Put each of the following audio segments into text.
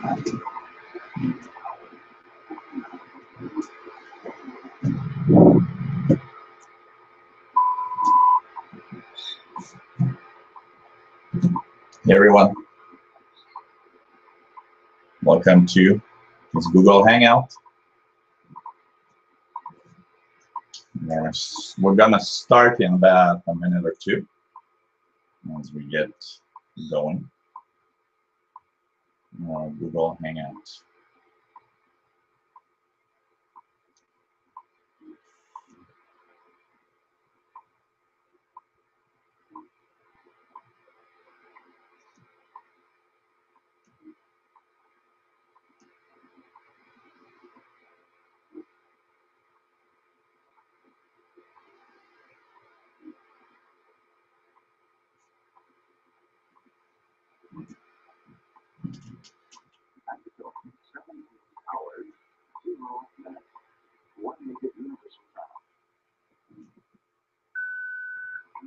Hey everyone, welcome to this Google Hangout. Yes, we're gonna start in about a minute or two as we get going. Google Hangout.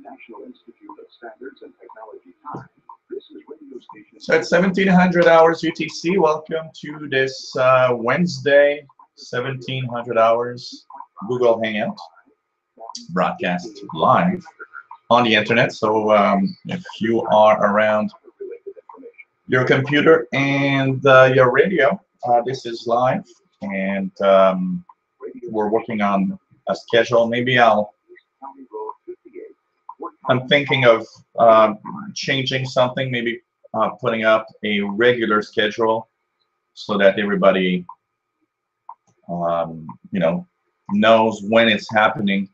National Institute of Standards and Technology time. This is radio station. So it's 1700 hours UTC. Welcome to this Wednesday, 1700 hours Google Hangout, broadcast live on the internet. So if you are around your computer and your radio, this is live, and we're working on a schedule. Maybe I'm thinking of changing something, maybe putting up a regular schedule so that everybody, knows when it's happening.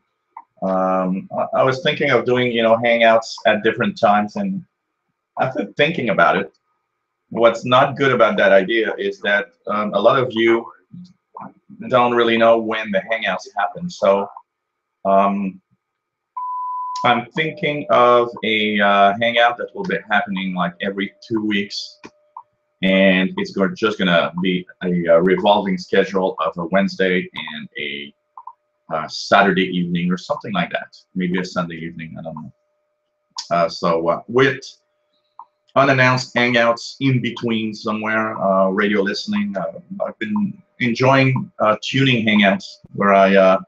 I was thinking of doing, hangouts at different times, and after thinking about it, what's not good about that idea is that a lot of you don't really know when the hangouts happen. So I'm thinking of a hangout that will be happening like every 2 weeks, and it's just gonna be a revolving schedule of a Wednesday and a Saturday evening or something like that. Maybe a Sunday evening, I don't know. So with unannounced hangouts in between somewhere, radio listening. I've been enjoying tuning hangouts where I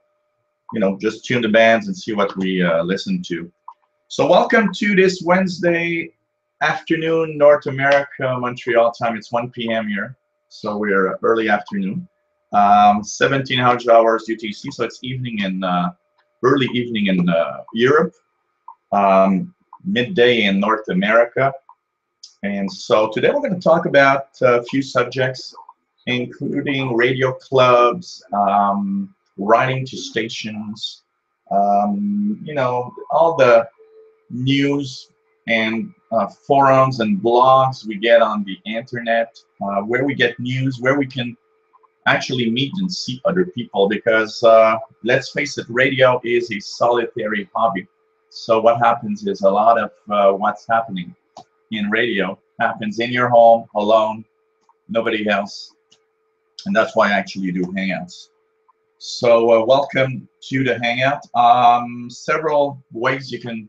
just tune the bands and see what we listen to. So welcome to this Wednesday afternoon, North America, Montreal time. It's 1 p.m. here, so we're early afternoon. 1700 hours UTC, so it's evening and early evening in Europe, midday in North America. And so today we're going to talk about a few subjects, including radio clubs, writing to stations, all the news and forums and blogs we get on the internet, where we get news, where we can actually meet and see other people, because let's face it, radio is a solitary hobby. So what happens is a lot of what's happening in radio happens in your home alone, nobody else, and that's why I actually do hangouts. So welcome to the hangout. Several ways you can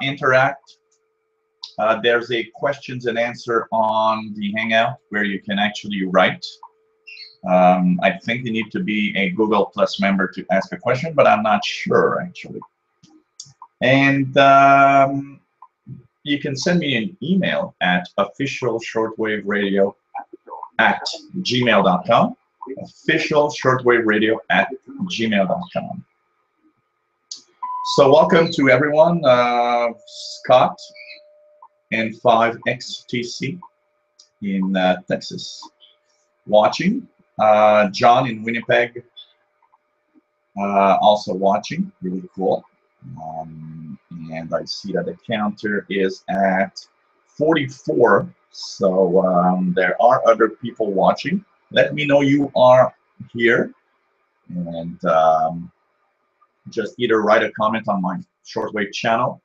interact. There's a questions and answer on the hangout where you can actually write. I think you need to be a Google Plus member to ask a question, but I'm not sure actually. And you can send me an email at officialshortwaveradio@gmail.com. officialshortwaveradio@gmail.com. So welcome to everyone. Scott and 5XTC in Texas watching. John in Winnipeg also watching. Really cool. And I see that the counter is at 44, so there are other people watching. Let me know you are here, and just either write a comment on my shortwave channel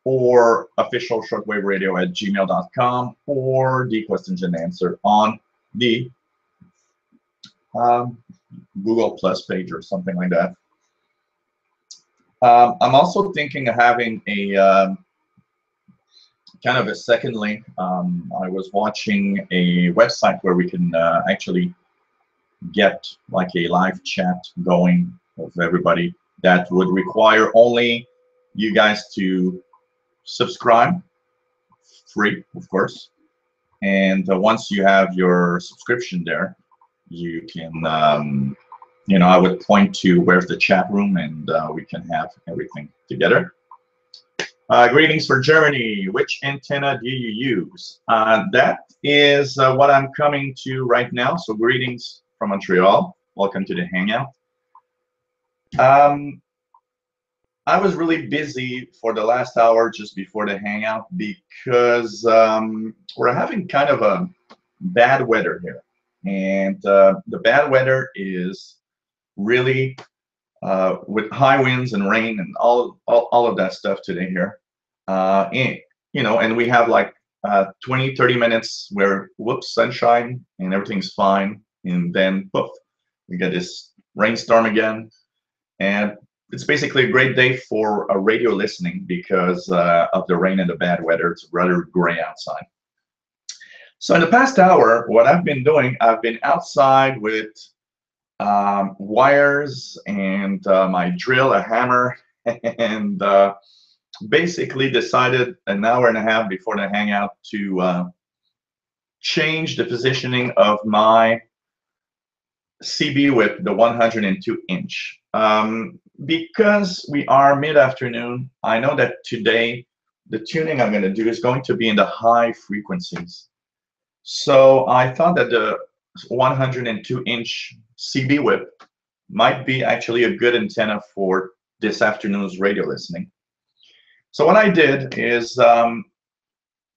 or officialshortwaveradio@gmail.com, or the questions and answer on the Google Plus page or something like that. I'm also thinking of having a kind of a second link, I was watching a website where we can actually get like a live chat going with everybody. That would require only you guys to subscribe, free, of course. And once you have your subscription there, you can, you know, I would point to where's the chat room, and we can have everything together. Greetings for Germany. Which antenna do you use? That is what I'm coming to right now. So greetings from Montreal. Welcome to the Hangout. I was really busy for the last hour just before the Hangout because we're having kind of a bad weather here. And the bad weather is really with high winds and rain and all of that stuff today here. And, you know, and we have like 20, 30 minutes where, whoops, sunshine and everything's fine. And then, poof, we get this rainstorm again. And it's basically a great day for radio listening because of the rain and the bad weather. It's rather gray outside. So in the past hour, what I've been doing, I've been outside with wires and my drill, a hammer, and basically decided an hour and a half before the Hangout to change the positioning of my CB with the 102 inch. Because we are mid-afternoon, I know that today the tuning I'm going to do is going to be in the high frequencies. So I thought that the 102 inch CB whip might be actually a good antenna for this afternoon's radio listening. So what I did is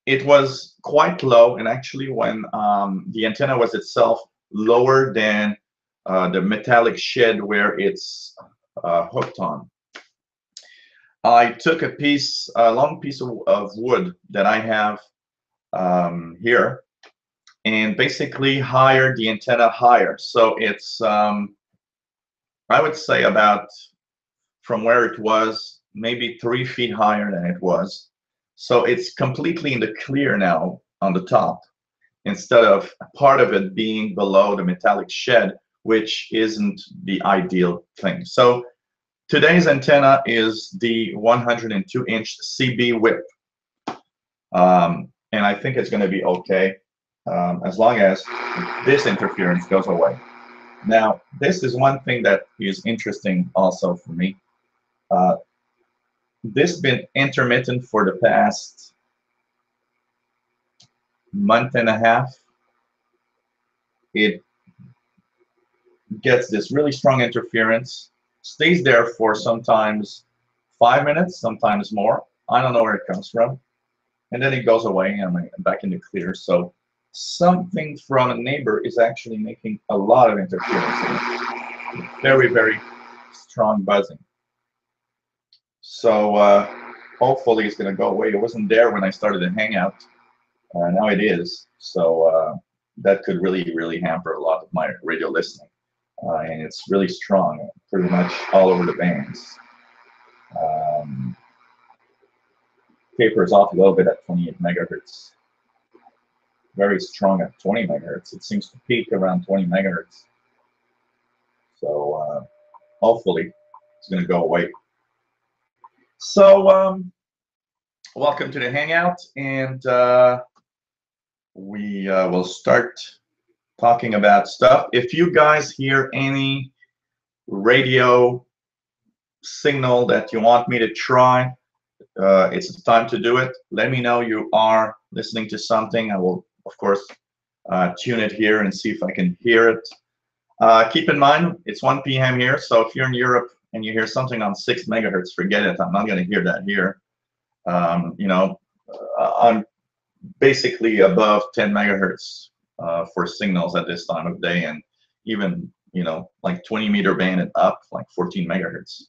it was quite low, and actually when the antenna was itself lower than the metallic shed where it's hooked on, I took a long piece of wood that I have here, and basically higher the antenna higher. So it's, I would say about from where it was, maybe 3 feet higher than it was. So it's completely in the clear now on the top, instead of part of it being below the metallic shed, which isn't the ideal thing. So today's antenna is the 102 inch CB whip. And I think it's going to be okay. As long as this interference goes away. Now, this is one thing that is interesting also for me. This has been intermittent for the past month and a half. It gets this really strong interference, stays there for sometimes 5 minutes, sometimes more. I don't know where it comes from. And then it goes away and I'm back in the clear. So something from a neighbor is actually making a lot of interference. Very, very strong buzzing. So hopefully it's going to go away. It wasn't there when I started the Hangout. Now it is. So that could really, really hamper a lot of my radio listening. And it's really strong, pretty much all over the bands. Tapers off a little bit at 28 megahertz. Very strong at 20 megahertz. It seems to peak around 20 megahertz. So hopefully it's going to go away. So welcome to the Hangout, and we will start talking about stuff. If you guys hear any radio signal that you want me to try, it's the time to do it. Let me know you are listening to something. I will, of course, tune it here and see if I can hear it. Keep in mind, it's 1 p.m. here, so if you're in Europe and you hear something on 6 megahertz, forget it. I'm not going to hear that here. You know, I'm basically above 10 megahertz for signals at this time of day, and even, you know, like 20-meter band and up, like 14 megahertz.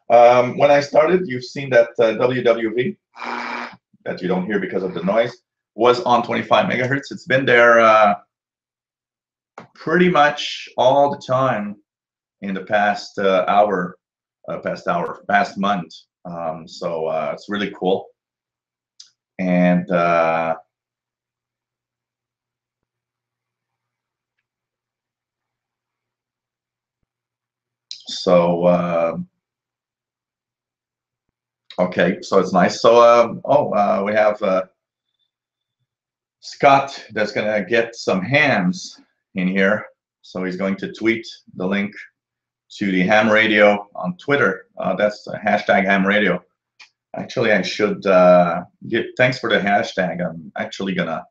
When I started, you've seen that WWV, that you don't hear because of the noise, was on 25 megahertz. It's been there pretty much all the time in the past past month. So it's really cool. And so okay, so it's nice. So we have Scott that's gonna get some hams in here. So he's going to tweet the link to the ham radio on Twitter. That's the hashtag ham radio. Actually, I should give thanks for the hashtag. I'm actually gonna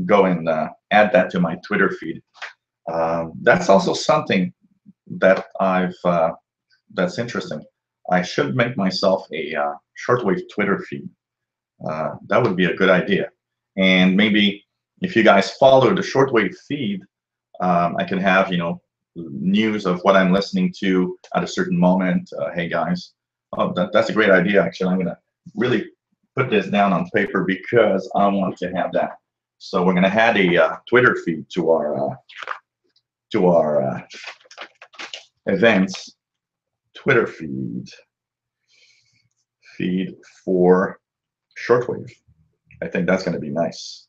go and add that to my Twitter feed. That's also something that that's interesting. I should make myself a shortwave Twitter feed. That would be a good idea. And maybe if you guys follow the shortwave feed, I can have, you know, news of what I'm listening to at a certain moment. Hey guys, that's a great idea. Actually, I'm gonna really put this down on paper because I want to have that. So we're gonna add a Twitter feed to our events Twitter feed for shortwave. I think that's going to be nice.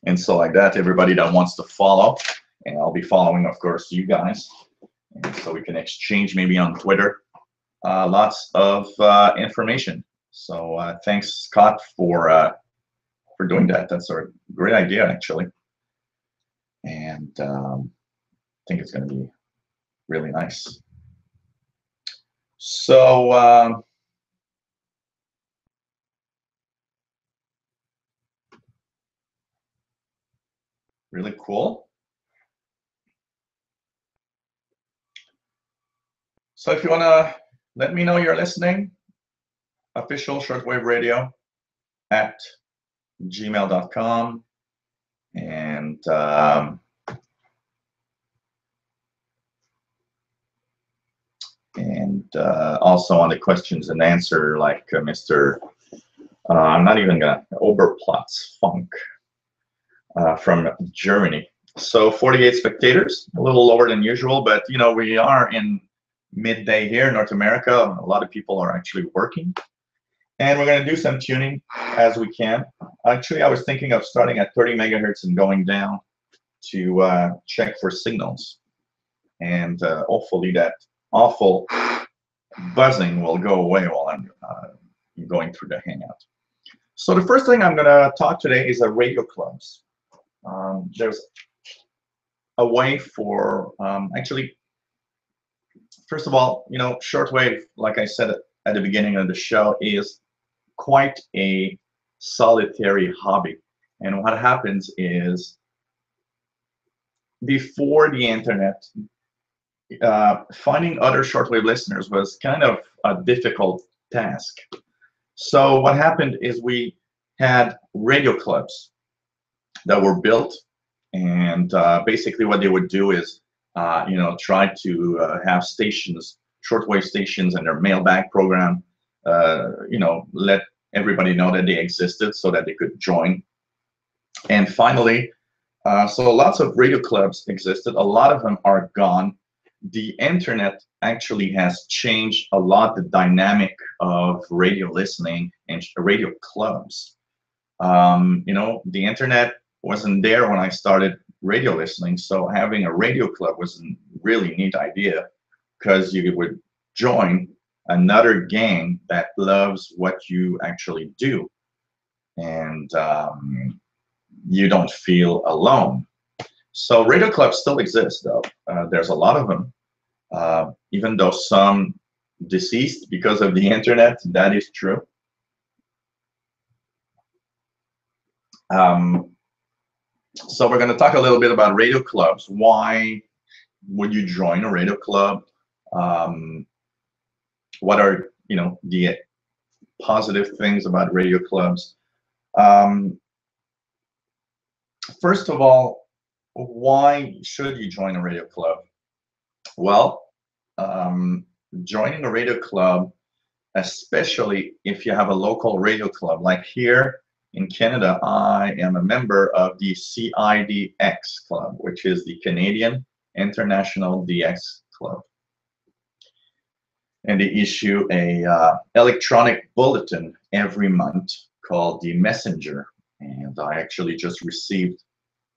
And so like that, everybody that wants to follow, and I'll be following, of course, you guys, and so we can exchange maybe on Twitter lots of information. So thanks, Scott, for doing that. That's a great idea, actually, and I think it's going to be really nice. So really cool. So if you want to let me know you're listening, official shortwave radio at gmail.com, and also on the questions and answer, like Mr. I'm not even gonna Oberplatz Funk from Germany. So 48 spectators, a little lower than usual, but you know, we are in midday here in North America. A lot of people are actually working, and we're going to do some tuning as we can. Actually, I was thinking of starting at 30 megahertz and going down to check for signals, and hopefully that awful buzzing will go away while I'm going through the hangout. So the first thing I'm going to talk today is radio clubs. There's a way for actually, first of all, you know, shortwave, like I said at the beginning of the show, is quite a solitary hobby. And what happens is, before the internet, finding other shortwave listeners was kind of a difficult task. So what happened is we had radio clubs that were built, and basically what they would do is you know, try to have stations, shortwave stations, and their mailbag program, you know, let everybody know that they existed so that they could join. And finally, so lots of radio clubs existed. A lot of them are gone. The internet actually has changed a lot the dynamic of radio listening and radio clubs. You know, the internet wasn't there when I started radio listening, so having a radio club was a really neat idea, because you would join another gang that loves what you actually do, and you don't feel alone. So radio clubs still exist, though. There's a lot of them, even though some deceased because of the internet. That is true. So we're going to talk a little bit about radio clubs. Why would you join a radio club? What are, you know, the positive things about radio clubs? First of all, why should you join a radio club? Well, joining a radio club, especially if you have a local radio club, like here in Canada, I am a member of the CIDX Club, which is the Canadian International DX Club. and they issue a electronic bulletin every month called the Messenger. And I actually just received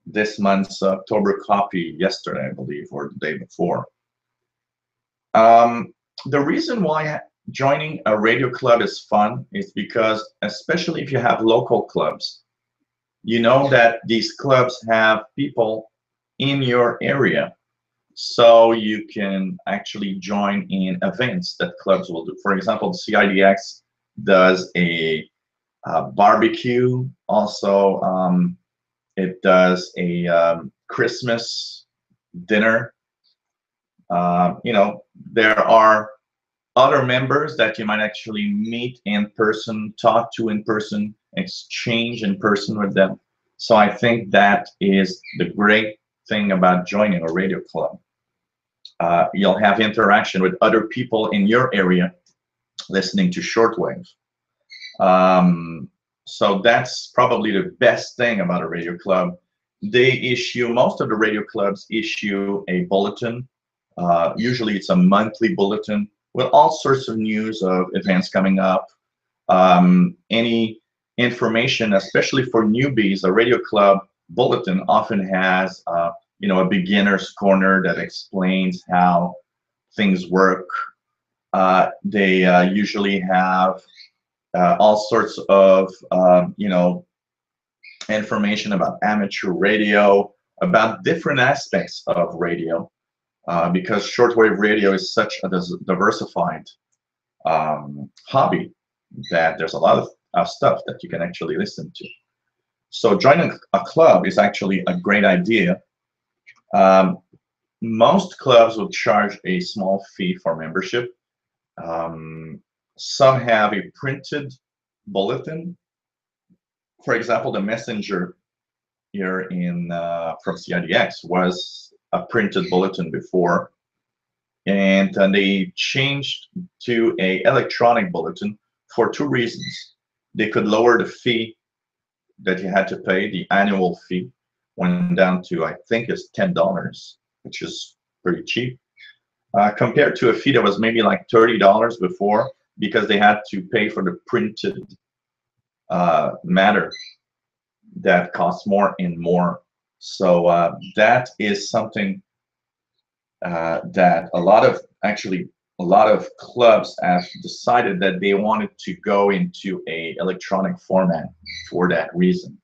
this month's October copy yesterday, I believe, or the day before. The reason why joining a radio club is fun is because, especially if you have local clubs, you know that these clubs have people in your area. So you can actually join in events that clubs will do. For example, the CIDX does a barbecue. Also, it does a Christmas dinner. You know, there are other members that you might actually meet in person, talk to in person, exchange in person with them. So I think that is the great thing about joining a radio club. You'll have interaction with other people in your area listening to shortwave. So that's probably the best thing about a radio club. Most of the radio clubs issue a bulletin. Usually it's a monthly bulletin with all sorts of news of events coming up. Any information, especially for newbies, a radio club bulletin often has you know, a beginner's corner that explains how things work. They usually have all sorts of you know, information about amateur radio, about different aspects of radio, because shortwave radio is such a diversified hobby that there's a lot of stuff that you can actually listen to. So joining a club is actually a great idea. Most clubs will charge a small fee for membership. Some have a printed bulletin. For example, the Messenger here in from CIDX was a printed bulletin before, and they changed to a electronic bulletin for two reasons. They could lower the fee that you had to pay. The annual fee went down to, I think, it's $10, which is pretty cheap, compared to a fee that was maybe like $30 before, because they had to pay for the printed matter that costs more and more. So that is something that a lot of clubs have decided that they wanted to go into a electronic format for that reason.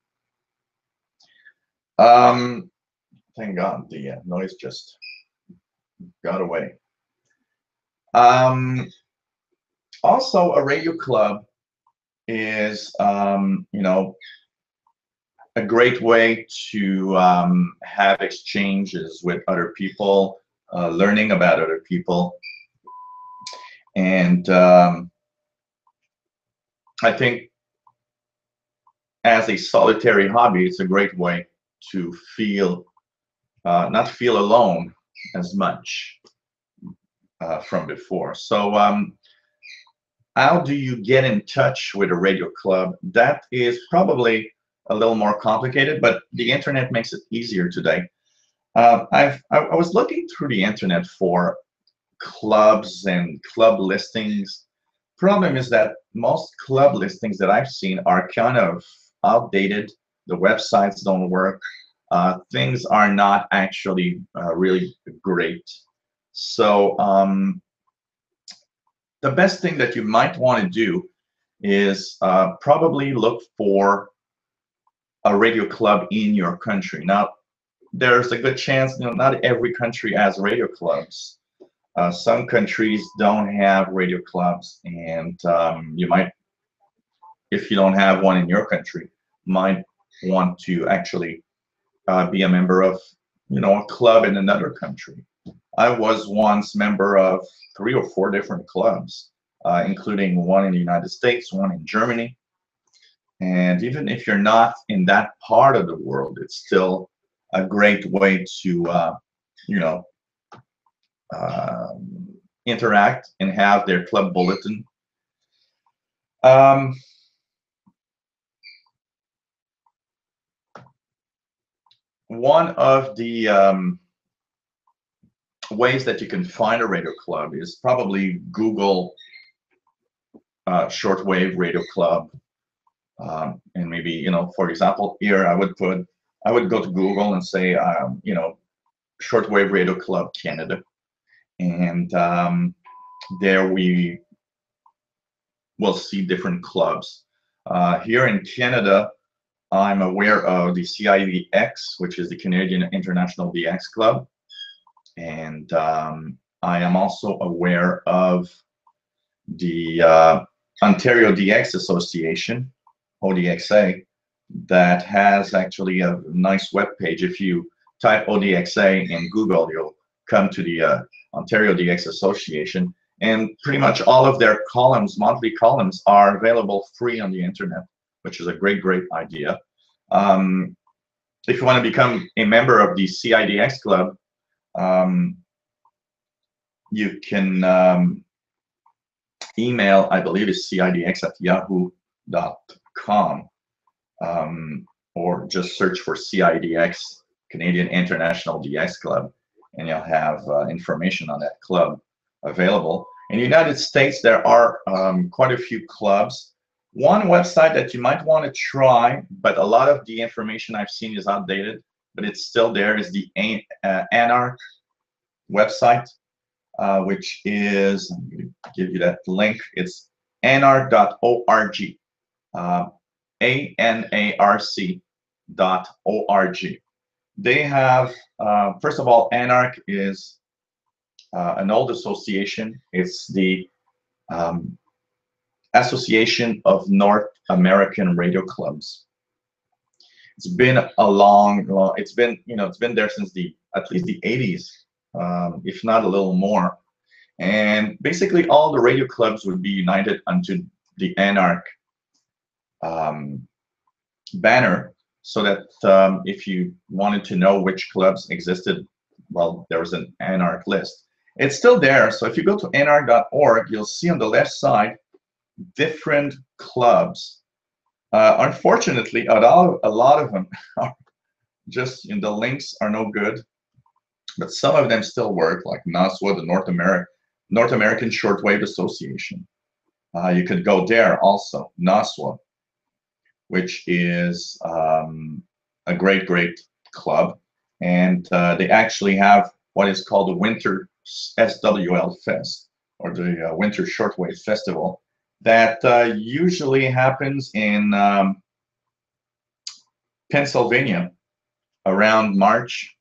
Thank God the noise just got away. Also, a radio club is, you know, a great way to have exchanges with other people, learning about other people. And I think as a solitary hobby, it's a great way to feel, not feel alone as much from before. So how do you get in touch with a radio club? That is probably a little more complicated, but the internet makes it easier today. I was looking through the internet for clubs and club listings. Problem is that most club listings that I've seen are kind of outdated. The websites don't work. Things are not actually really great. So the best thing that you might want to do is probably look for a radio club in your country. Now, there's a good chance, you know, not every country has radio clubs. Some countries don't have radio clubs, and you might, if you don't have one in your country, might want to actually be a member of, you know, a club in another country. I was once member of 3 or 4 different clubs, including one in the United States, one in Germany. And even if you're not in that part of the world, it's still a great way to, you know, interact and have their club bulletin. One of the ways that you can find a radio club is probably Google shortwave radio club, and maybe, you know, for example, here I would go to Google and say, you know, shortwave radio club Canada, and there we will see different clubs. Here in Canada, I'm aware of the CIDX, which is the Canadian International DX Club, and I am also aware of the Ontario DX Association, ODXA, that has actually a nice web page. If you type ODXA in Google, you'll come to the Ontario DX Association, and pretty much all of their columns, monthly columns, are available free on the internet, which is a great idea. If you want to become a member of the CIDX Club, you can email, I believe it's cidx@yahoo.com, or just search for CIDX, Canadian International DX Club, and you'll have information on that club available. In the United States, there are quite a few clubs. One website that you might want to try, but a lot of the information I've seen is outdated, but it's still there, is the Anarch website, which is, I'm going to give you that link. It's anarch.org, ANARC.org. They have, first of all, Anarch is an old association. It's the Association of North American Radio Clubs. It's been a it's been there since at least the 80s, if not a little more. And basically all the radio clubs would be united under the Anarch banner, so that if you wanted to know which clubs existed, well, there was an Anarch list. It's still there. So if you go to anarch.org, you'll see on the left side different clubs. Unfortunately, a lot of them are just, the links are no good, but some of them still work, like NASWA, the North American Shortwave Association. You could go there also, NASWA, which is a great club, and they actually have what is called the Winter SWL Fest, or the Winter Shortwave Festival, that usually happens in Pennsylvania around March.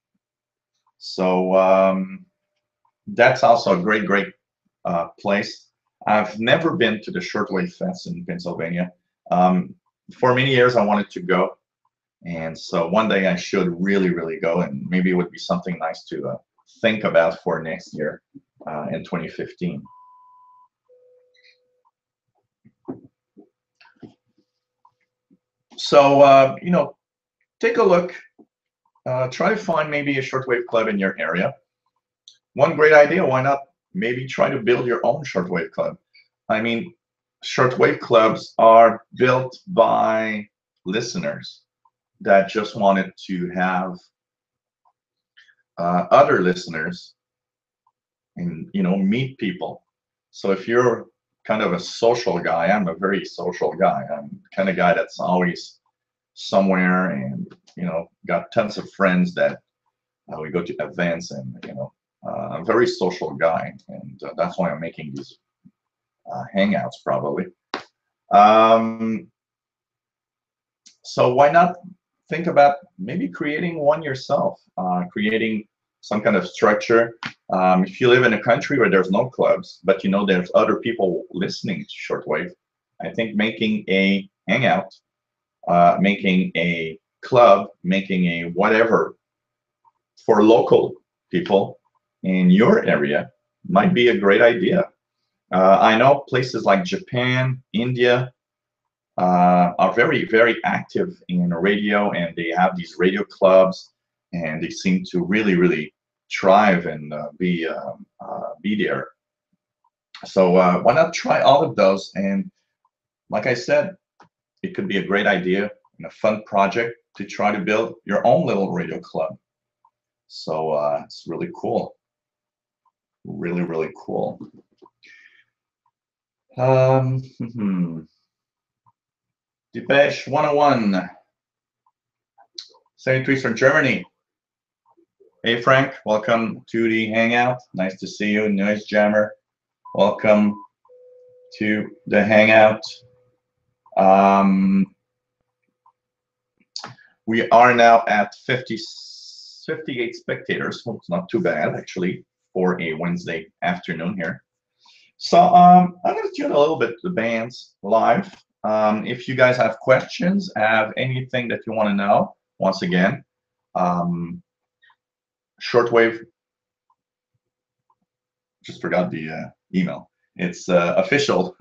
So that's also a great place. I've never been to the Shortwave Fest in Pennsylvania. For many years I wanted to go, and so one day I should really go, and maybe it would be something nice to think about for next year in 2015. So take a look, try to find maybe a shortwave club in your area. One great idea, why not maybe try to build your own shortwave club? I mean, shortwave clubs are built by listeners that just wanted to have other listeners and meet people. So if you're kind of a social guy, I'm a very social guy. I'm the kind of guy that's always somewhere, and got tons of friends that we go to events, and I'm a very social guy, and that's why I'm making these hangouts probably. So why not think about maybe creating one yourself, creating some kind of structure. If you live in a country where there's no clubs, but there's other people listening to shortwave, I think making a hangout, making a club, making a whatever for local people in your area might be a great idea. I know places like Japan, India are very active in radio, and they have these radio clubs, and they seem to really thrive and be there. So why not try all of those? And like I said, it could be a great idea and a fun project to try to build your own little radio club. So it's really cool. Really, really cool. Depeche 101. St. Louis from Germany. Hey Frank, welcome to the Hangout. Nice to see you, Noise Jammer. Welcome to the Hangout. We are now at 58 spectators. Well, it's not too bad actually for a Wednesday afternoon here. So I'm going to tune a little bit the bands live. If you guys have questions, have anything that you want to know, once again, Shortwave. Just forgot the email. It's official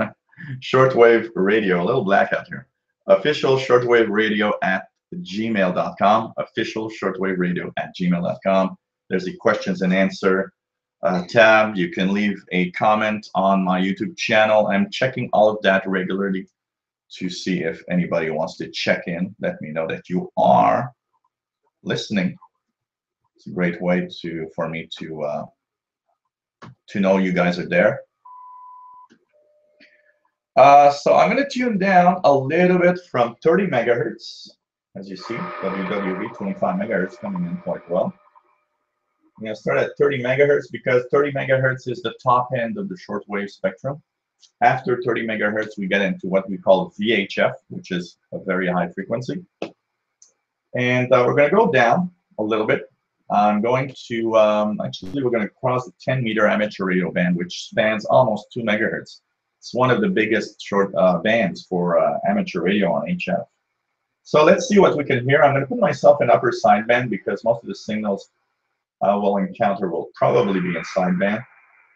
Shortwave Radio. A little blackout here. Official Shortwave Radio at gmail.com. Official Shortwave Radio at gmail.com. There's a questions and answer tab. You can leave a comment on my YouTube channel. I'm checking all of that regularly to see if anybody wants to check in. Let me know that you are listening. It's a great way for me to know you guys are there. So I'm going to tune down a little bit from 30 megahertz. As you see, WWV 25 megahertz coming in quite well. I'm going to start at 30 megahertz because 30 megahertz is the top end of the shortwave spectrum. After 30 megahertz, we get into what we call VHF, which is a very high frequency. And we're going to go down a little bit. I'm going to, actually, we're going to cross the 10-meter amateur radio band, which spans almost 2 megahertz. It's one of the biggest short bands for amateur radio on HF. So let's see what we can hear. I'm going to put myself in upper sideband because most of the signals we'll encounter will probably be in sideband,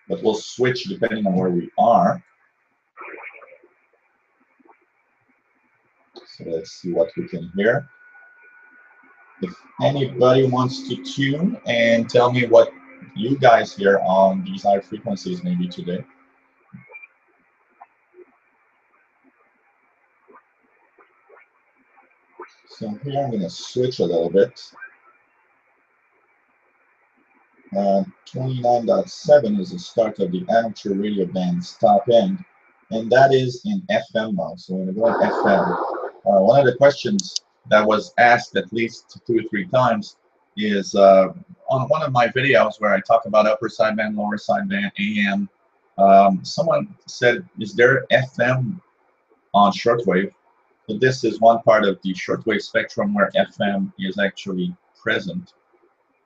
but we'll switch depending on where we are. So let's see what we can hear. If anybody wants to tune and tell me what you guys hear on these high frequencies maybe today. So here I'm going to switch a little bit. 29.7 is the start of the amateur radio band's top end, and that is in FM mode. So we're going to go in FM. One of the questions that was asked at least 2 or 3 times is on one of my videos where I talk about upper sideband, lower sideband, AM. Someone said, is there FM on shortwave? So this is one part of the shortwave spectrum where FM is actually present.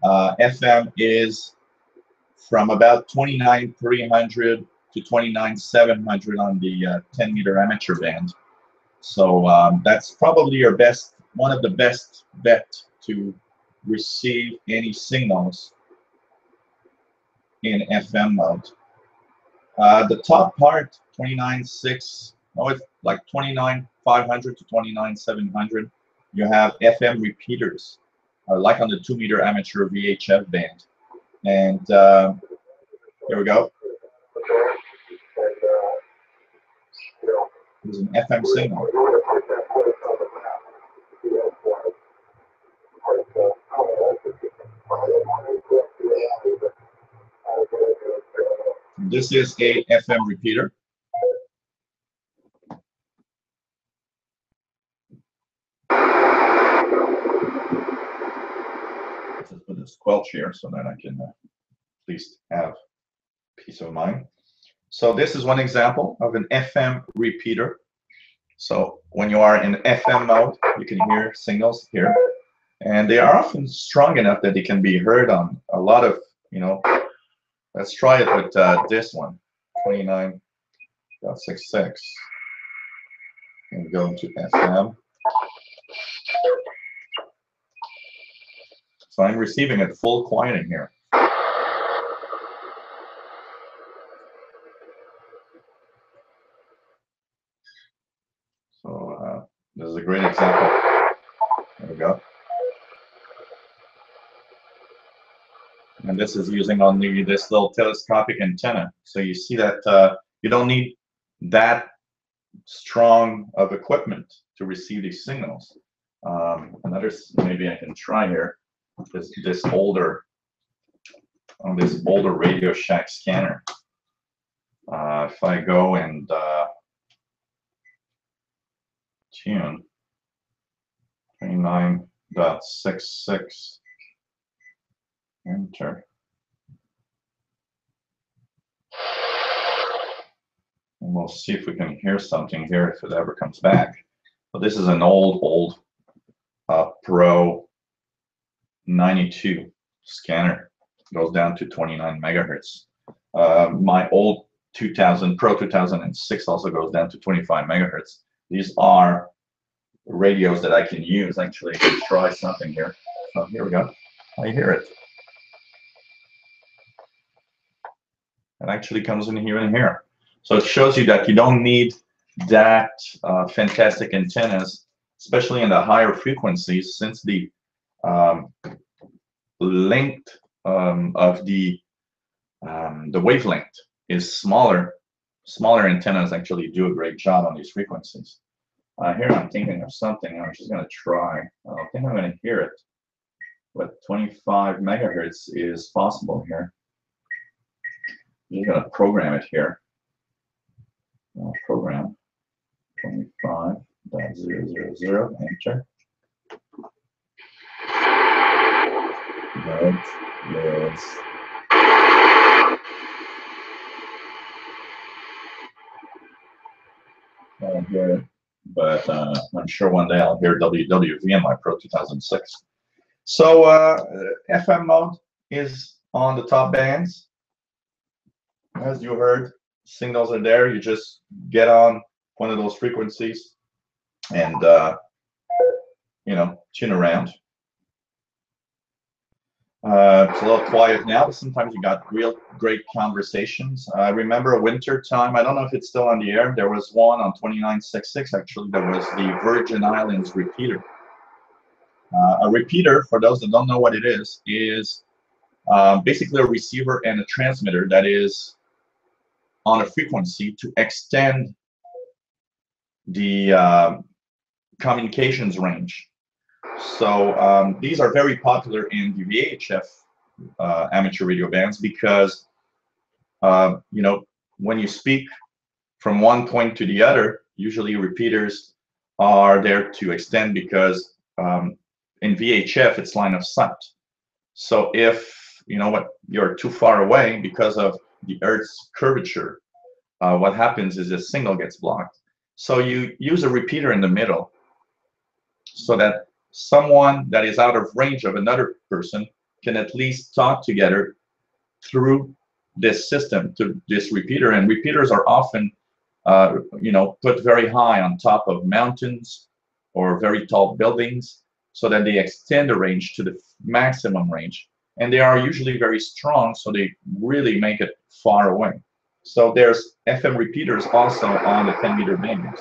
FM is from about 29,300 to 29,700 on the 10-meter amateur band. So that's probably your best, one of the best bet to receive any signals in FM mode. The top part, 29.6, oh, it's like 29,500 to 29,700. You have FM repeaters, like on the 2-meter amateur VHF band. And here we go. There's an FM signal. This is a FM repeater. Let's just put this squelch here so that I can at least have peace of mind. So this is one example of an FM repeater. So when you are in FM mode, you can hear signals here. And they are often strong enough that they can be heard on a lot of, you know, let's try it with this one, 29.66. And go to FM. So I'm receiving it full quiet in here. So this is a great example. There we go. And this is using only this little telescopic antenna. So you see that you don't need that strong of equipment to receive these signals. Another, maybe I can try here, this older on this Boulder Radio Shack scanner. If I go and tune 29.66, enter. And we'll see if we can hear something here if it ever comes back. But this is an old Pro 92 scanner. It goes down to 29 megahertz. My old Pro 2006 also goes down to 25 megahertz. These are radios that I can use. Actually, I can try something here. So here we go. I hear it. It actually comes in here. So it shows you that you don't need that fantastic antennas, especially in the higher frequencies, since the length of the wavelength is smaller. Smaller antennas actually do a great job on these frequencies. Here I'm thinking of something. I'm just going to try. I don't think I'm going to hear it, but 25 megahertz is possible here. I'm going to program it here. Program 25.000, enter. That is I don't hear it, but I'm sure one day I'll hear WWV in my Pro 2006. So FM mode is on the top bands. As you heard, signals are there. You just get on one of those frequencies and tune around. It's a little quiet now, but sometimes you got real great conversations. I remember winter time. I don't know if it's still on the air. There was one on 29.66 actually. There was the Virgin Islands repeater. A repeater, for those that don't know what it is basically a receiver and a transmitter that is on a frequency to extend the communications range. So these are very popular in the VHF amateur radio bands because when you speak from one point to the other, usually repeaters are there to extend because in VHF it's line of sight. So if you're too far away because of the Earth's curvature, what happens is the signal gets blocked. So you use a repeater in the middle so that someone that is out of range of another person can at least talk together through this system, to this repeater. And repeaters are often put very high on top of mountains or very tall buildings so that they extend the range to the maximum range. And they are usually very strong, so they really make it far away. So there's FM repeaters also on the 10-meter band.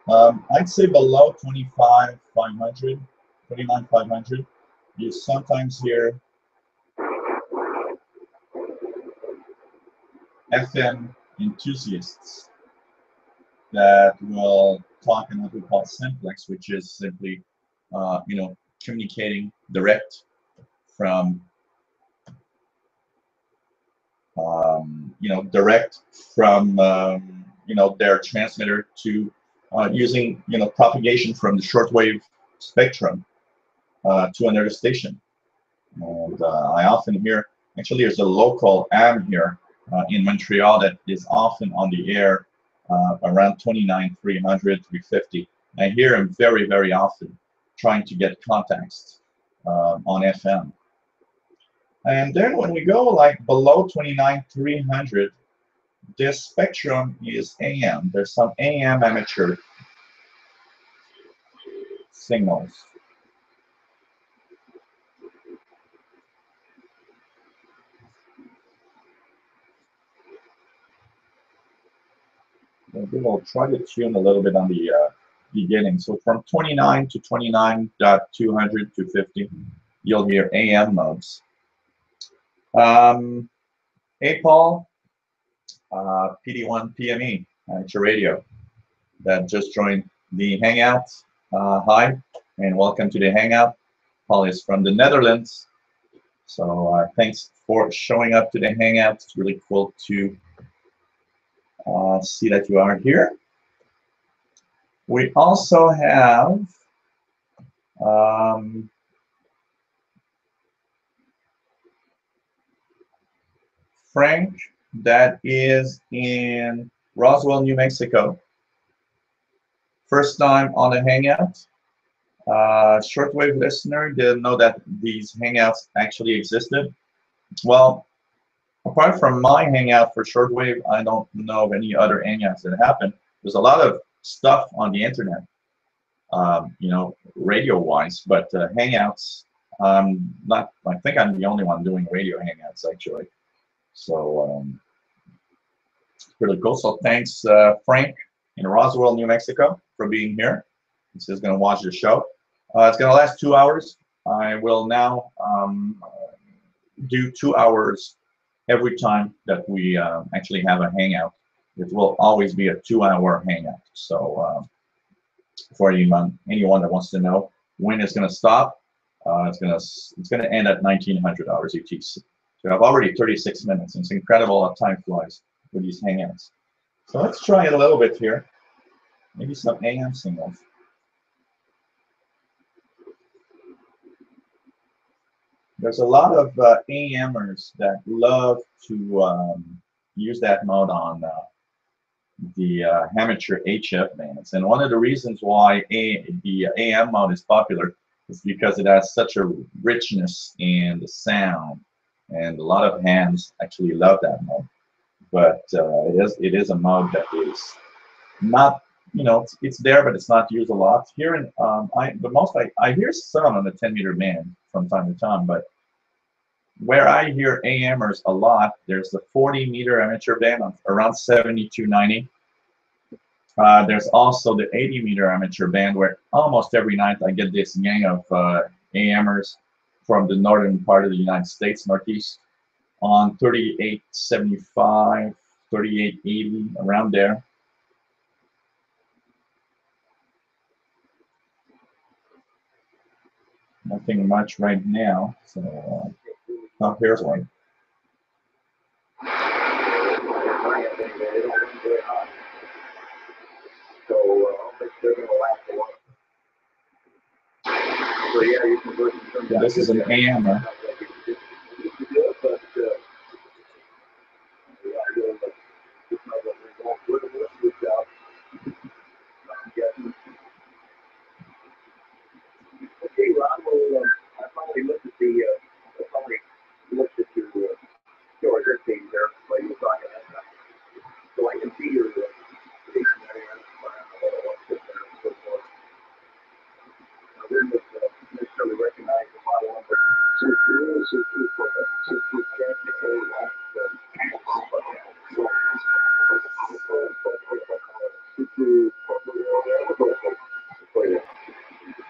I'd say below 29,500, you sometimes hear FM enthusiasts that will talk in what we call simplex, which is simply, communicating direct from, their transmitter to using, propagation from the shortwave spectrum to another station. And I often hear, actually, there's a local AM here in Montreal that is often on the air around 29,300, 350. I hear him very, very often trying to get contacts on FM. And then when we go like below 29,300, this spectrum is AM. There's some AM amateur signals. Maybe we'll try to tune a little bit on the beginning. So from 29 to 29.200 to 50, you'll hear AM modes. Hey, Paul, PD1 PME, amateur radio, that just joined the Hangout. Hi, and welcome to the Hangout. Paul is from the Netherlands. So thanks for showing up to the Hangout. It's really cool to see that you are here. We also have Frank, that is in Roswell, New Mexico. First time on the Hangout. Shortwave listener, didn't know that these Hangouts actually existed. Well, apart from my Hangout for Shortwave, I don't know of any other Hangouts that happen. There's a lot of stuff on the internet, you know, radio-wise, but Hangouts, not. I think I'm the only one doing radio Hangouts actually. So it's pretty cool. So thanks, Frank in Roswell, New Mexico, for being here. He's just going to watch the show. It's going to last 2 hours. I will now do 2 hours every time that we actually have a Hangout. It will always be a 2-hour Hangout. So for anyone that wants to know when it's going to stop, it's going to end at 1900 hours UTC. So I've already 36 minutes. It's incredible how time flies with these Hangouts. So let's try it a little bit here. Maybe some AM signals. There's a lot of AMers that love to use that mode on the amateur HF bands. And one of the reasons why the AM mode is popular is because it has such a richness in the sound. And a lot of hands actually love that mode. But it is a mode that is not, you know, it's there, but it's not used a lot. Here in I hear some on the 10-meter band from time to time, but where I hear AMers a lot, there's the 40-meter amateur band on around 7290. There's also the 80-meter amateur band where almost every night I get this gang of AMers from the northern part of the United States, Northeast, on 3875, 3880, around there. Nothing much right now, so oh, here's one. Yeah, this is an AMer.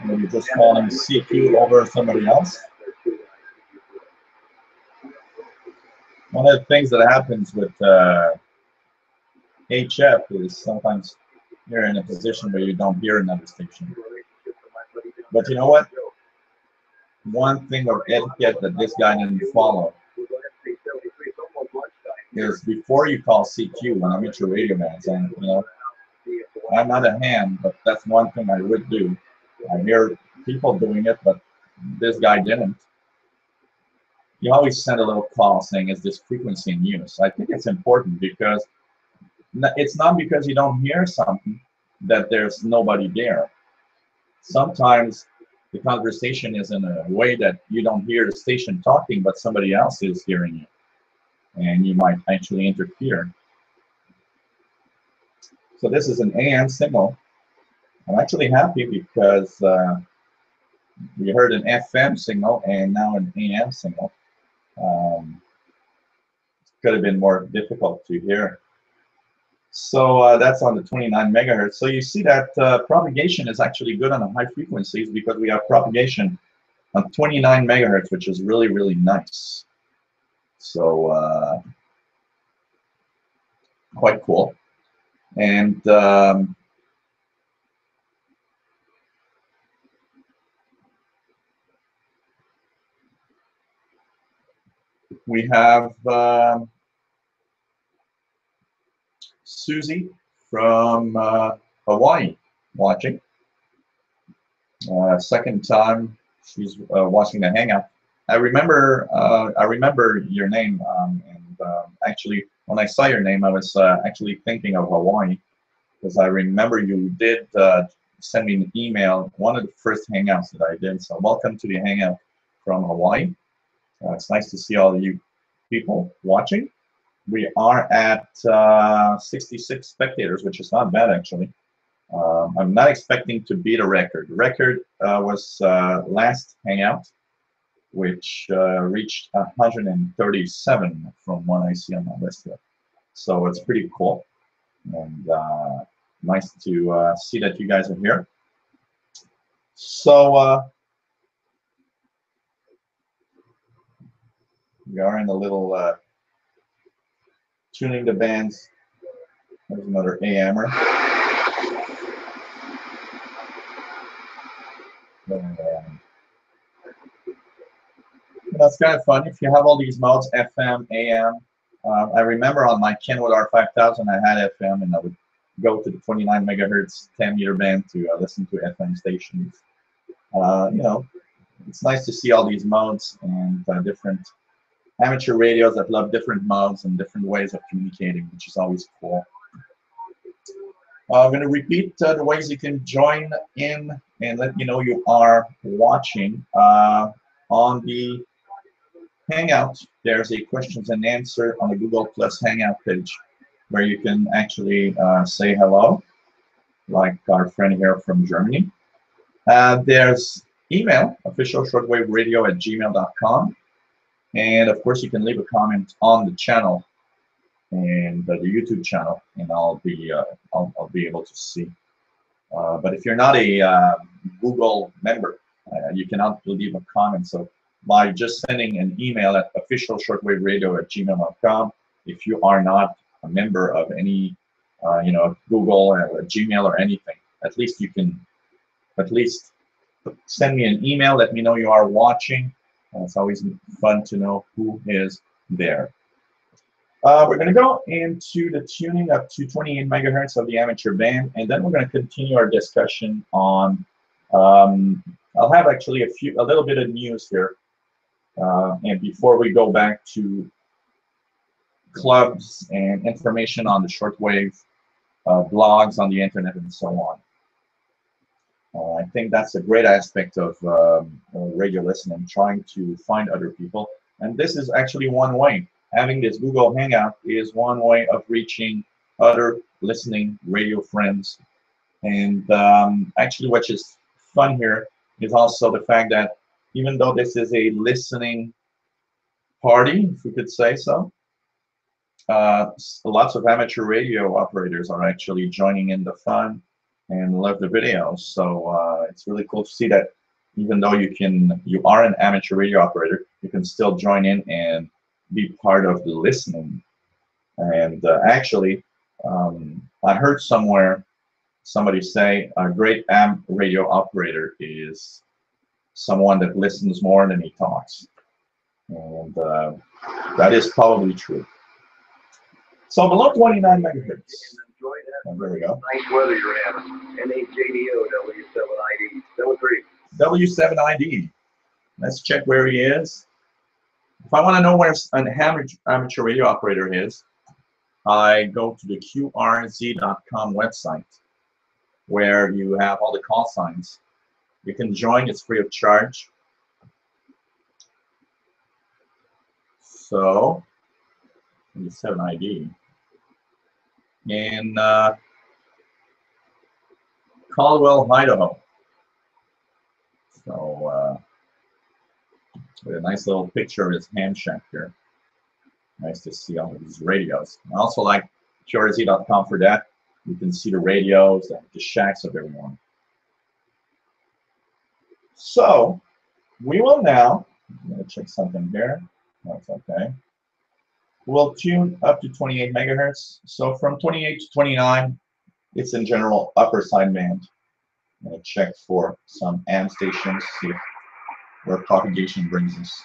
Maybe just calling CQ over somebody else. One of the things that happens with HF is sometimes you're in a position where you don't hear another station. But you know what? One thing of etiquette that this guy didn't follow is before you call CQ when I'm at your radio bands, and you know, I'm not a ham, but that's one thing I would do. I hear people doing it, but this guy didn't. You always send a little call saying, is this frequency in use? I think it's important because it's not because you don't hear something that there's nobody there. Sometimes the conversation is in a way that you don't hear the station talking, but somebody else is hearing you, and you might actually interfere. So this is an AM signal. I'm actually happy because we heard an FM signal and now an AM signal. Could have been more difficult to hear. So that's on the 29 megahertz. So you see that propagation is actually good on the high frequencies because we have propagation on 29 megahertz, which is really, really nice. So quite cool. And We have Susie from Hawaii watching. Second time she's watching the hangout. I remember your name, and actually when I saw your name, I was actually thinking of Hawaii, because I remember you did send me an email, one of the first hangouts that I did. So welcome to the hangout from Hawaii. It's nice to see all of you people watching. We are at 66 spectators, which is not bad actually. I'm not expecting to beat a record. The record was last hangout, which reached 137 from what I see on my list here. So it's pretty cool, and nice to see that you guys are here. So we are in a little tuning the bands. There's another AMer. That's kind of fun. If you have all these modes, FM, AM. I remember on my Kenwood R5000, I had FM, and I would go to the 29 megahertz 10-meter band to listen to FM stations. You know, it's nice to see all these modes and different amateur radios that love different modes and different ways of communicating, which is always cool. I'm going to repeat the ways you can join in and let me know you are watching. On the Hangout, there's a questions and answer on the Google Plus Hangout page where you can actually say hello, like our friend here from Germany. There's email, officialshortwaveradio@gmail.com. And of course, you can leave a comment on the channel and the YouTube channel, and I'll be able to see. But if you're not a Google member, you cannot leave a comment. So by just sending an email at officialshortwaveradio@gmail.com, if you are not a member of any, you know, Google or Gmail or anything, at least you can at least send me an email. Let me know you are watching. It's always fun to know who is there. We're going to go into the tuning up to 28 megahertz of the amateur band, and then we're going to continue our discussion on. I'll have actually a little bit of news here, and before we go back to clubs and information on the shortwave blogs on the internet and so on. I think that's a great aspect of radio listening, trying to find other people, and this is actually one way. Having this Google Hangout is one way of reaching other listening radio friends. And actually, what is fun here is also the fact that even though this is a listening party, if we could say so, lots of amateur radio operators are actually joining in the fun and love the videos. So it's really cool to see that even though you are an amateur radio operator, you can still join in and be part of the listening. And actually, I heard somewhere somebody say a great AM radio operator is someone that listens more than he talks. And that is probably true. So below 29 megahertz. There we go. Nice weather you're having. NAJDO W7ID. W7ID. Let's check where he is. If I want to know where an amateur radio operator is, I go to the QRZ.com website where you have all the call signs. You can join, it's free of charge. So, 7 ID. In Caldwell, Idaho. So, with a nice little picture of his ham shack here. Nice to see all of these radios. I also like QRZ.com for that. You can see the radios and the shacks of everyone. So we will now, I'm going to check something here. That's okay. We'll tune up to 28 megahertz. So from 28 to 29, it's in general upper sideband. I'm going to check for some AM stations, see where propagation brings us.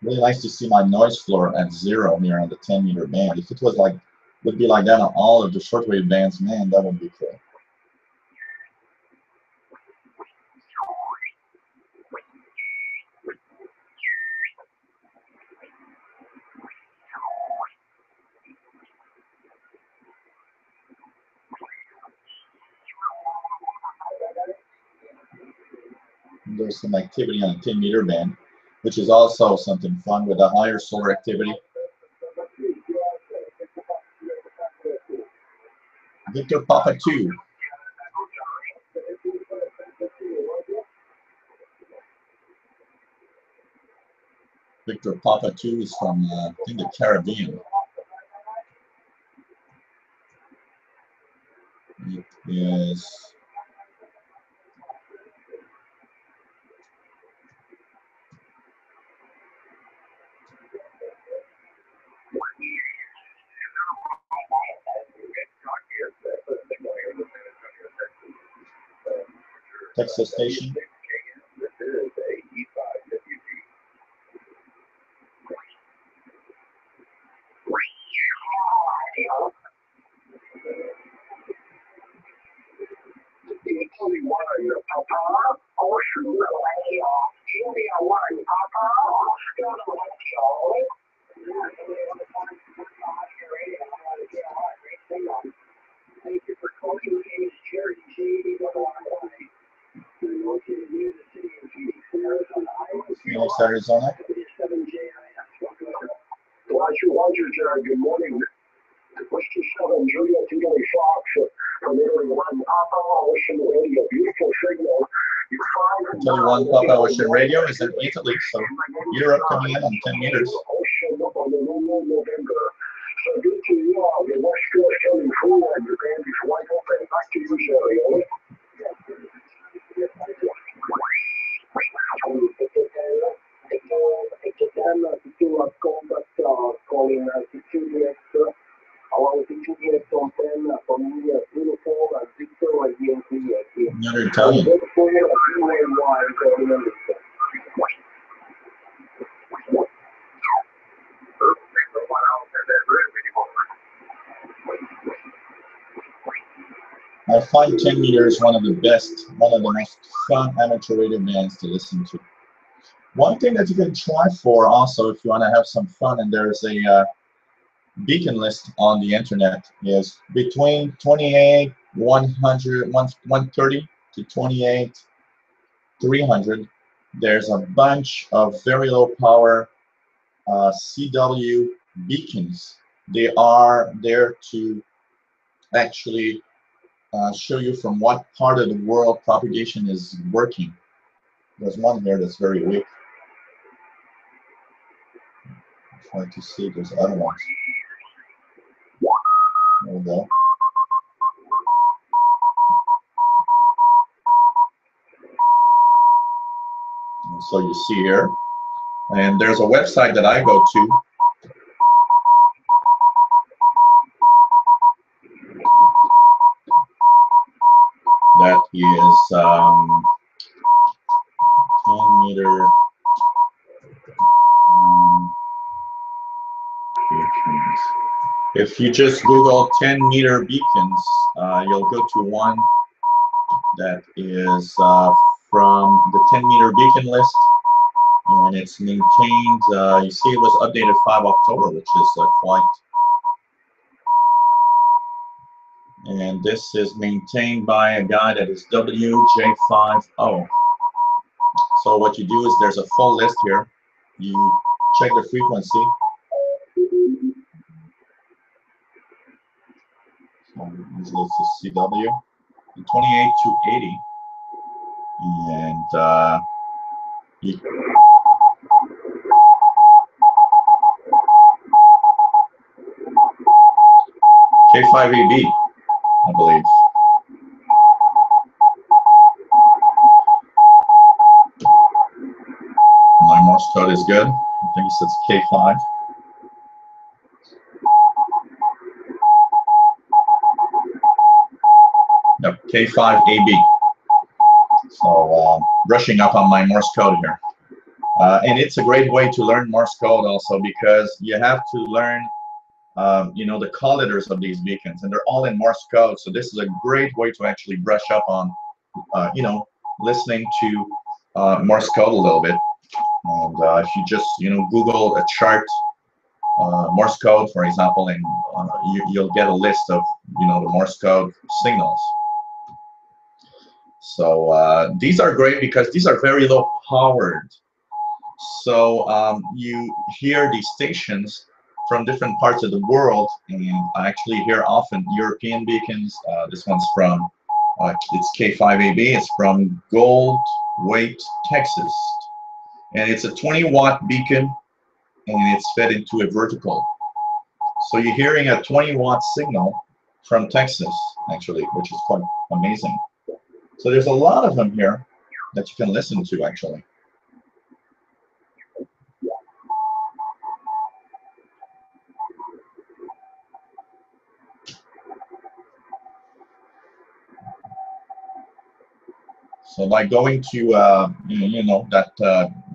Really nice to see my noise floor at 0 here on the 10-meter band. If it was like, would be like that on all of the shortwave bands, man, that would be cool. There's some activity on the 10-meter band, which is also something fun with a higher solar activity. Victor Papa 2. Victor Papa 2 is from, I think, the Caribbean. It is... Texas station. Phoenix, Arizona. Roger, Jared. Good morning. Mr. 7 Julia Tingly Fox from Italy 1 Papa Ocean Radio. Beautiful signal. Italy 1 Papa Ocean Radio is in Italy, so Europe coming in on 10 meters. Ocean on the November. So good to you all. The West Coast coming forward. Your band is wide open. Back to you, Jerry. Another Italian. I find 10 meters one of the best, one of the most fun amateur radio bands to listen to. One thing that you can try for also, if you want to have some fun, and there's a beacon list on the internet, is between 28 130 to 28 300. There's a bunch of very low power CW beacons. They are there to actually show you from what part of the world propagation is working. There's one here that's very weak. I'm trying to see if there's other ones. There we go. And so you see here, and there's a website that I go to. That is 10 meter beacons. If you just Google 10 meter beacons, you'll go to one that is from the 10 meter beacon list, and it's maintained. You see, it was updated 5 October, which is quite. And this is maintained by a guy that is WJ50. So what you do is there's a full list here. You check the frequency. So usually it's a CW. 28 to 80. And you K5AB. I believe. My Morse code is good. I think it says K5. Yep, K5AB. So brushing up on my Morse code here. And it's a great way to learn Morse code also, because you have to learn you know, the call letters of these beacons, and they're all in Morse code. So this is a great way to actually brush up on you know, listening to Morse code a little bit. And if you just, you know, Google a chart, Morse code, for example, and you'll get a list of, you know, the Morse code signals. So these are great because these are very low powered. So you hear these stations from different parts of the world, and I actually hear often European beacons. This one's from, it's K5AB, it's from Goldthwaite, Texas. And it's a 20-watt beacon, and it's fed into a vertical. So you're hearing a 20-watt signal from Texas, actually, which is quite amazing. So there's a lot of them here that you can listen to, actually. So by going to you know, that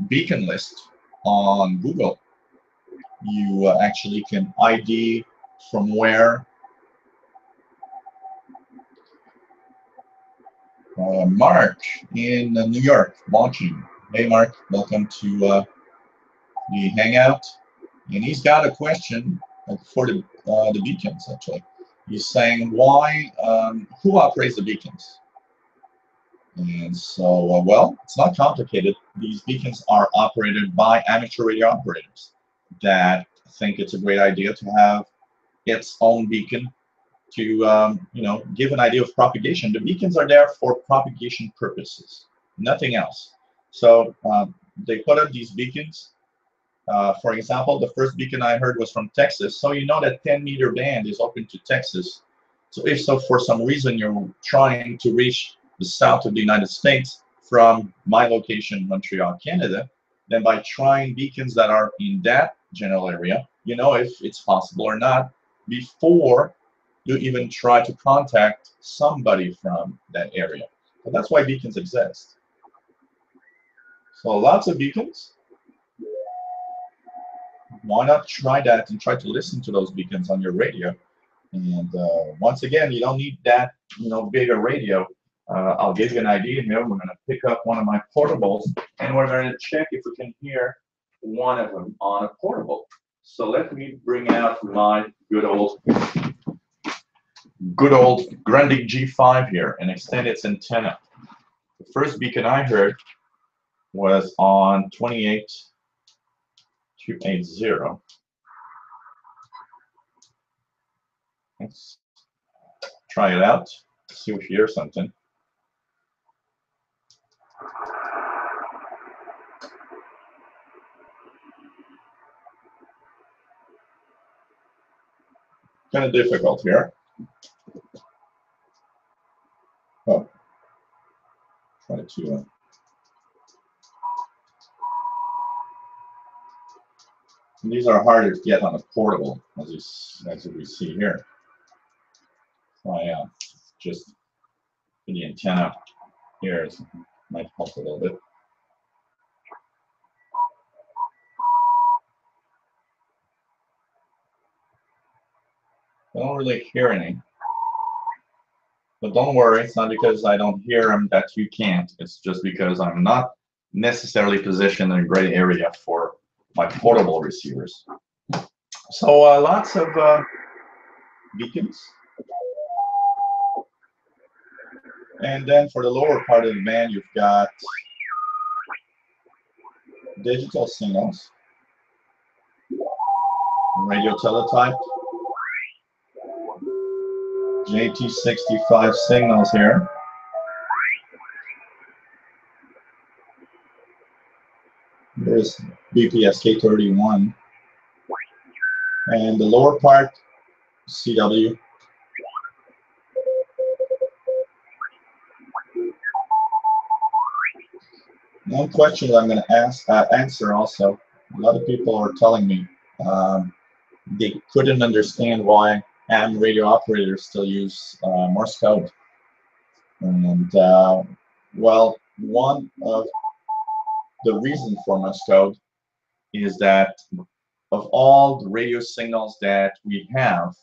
beacon list on Google, you actually can ID from where Mark in New York watching. Hey Mark, welcome to the Hangout. And he's got a question for the beacons, actually. He's saying, why, who operates the beacons? And so, well, it's not complicated. These beacons are operated by amateur radio operators that think it's a great idea to have its own beacon to, you know, give an idea of propagation. The beacons are there for propagation purposes, nothing else. So they put up these beacons. For example, the first beacon I heard was from Texas. So you know that 10-meter band is open to Texas. So if so, for some reason you're trying to reach the south of the United States from my location, Montreal, Canada, then by trying beacons that are in that general area, you know if it's possible or not before you even try to contact somebody from that area. So that's why beacons exist. So lots of beacons. Why not try that and try to listen to those beacons on your radio? And once again, you don't need that, you know, bigger radio. I'll give you an idea here. We're going to pick up one of my portables, and we're going to check if we can hear one of them on a portable. So let me bring out my good old Grundig G5 here and extend its antenna. The first beacon I heard was on 28280. Let's try it out, see if you hear something. Kind of difficult here. Oh, try to. These are harder to get on a portable, as we see here. So just the antenna here might help a little bit. I don't really hear any. But don't worry, it's not because I don't hear them that you can't. It's just because I'm not necessarily positioned in a great area for my portable receivers. So lots of beacons. And then for the lower part of the band, you've got digital signals, radio teletype, JT65 signals here. There's BPSK31. And the lower part, CW. One question that I'm going to answer also, a lot of people are telling me they couldn't understand why AM radio operators still use Morse code. And well, one of the reason for Morse code is that of all the radio signals that we have,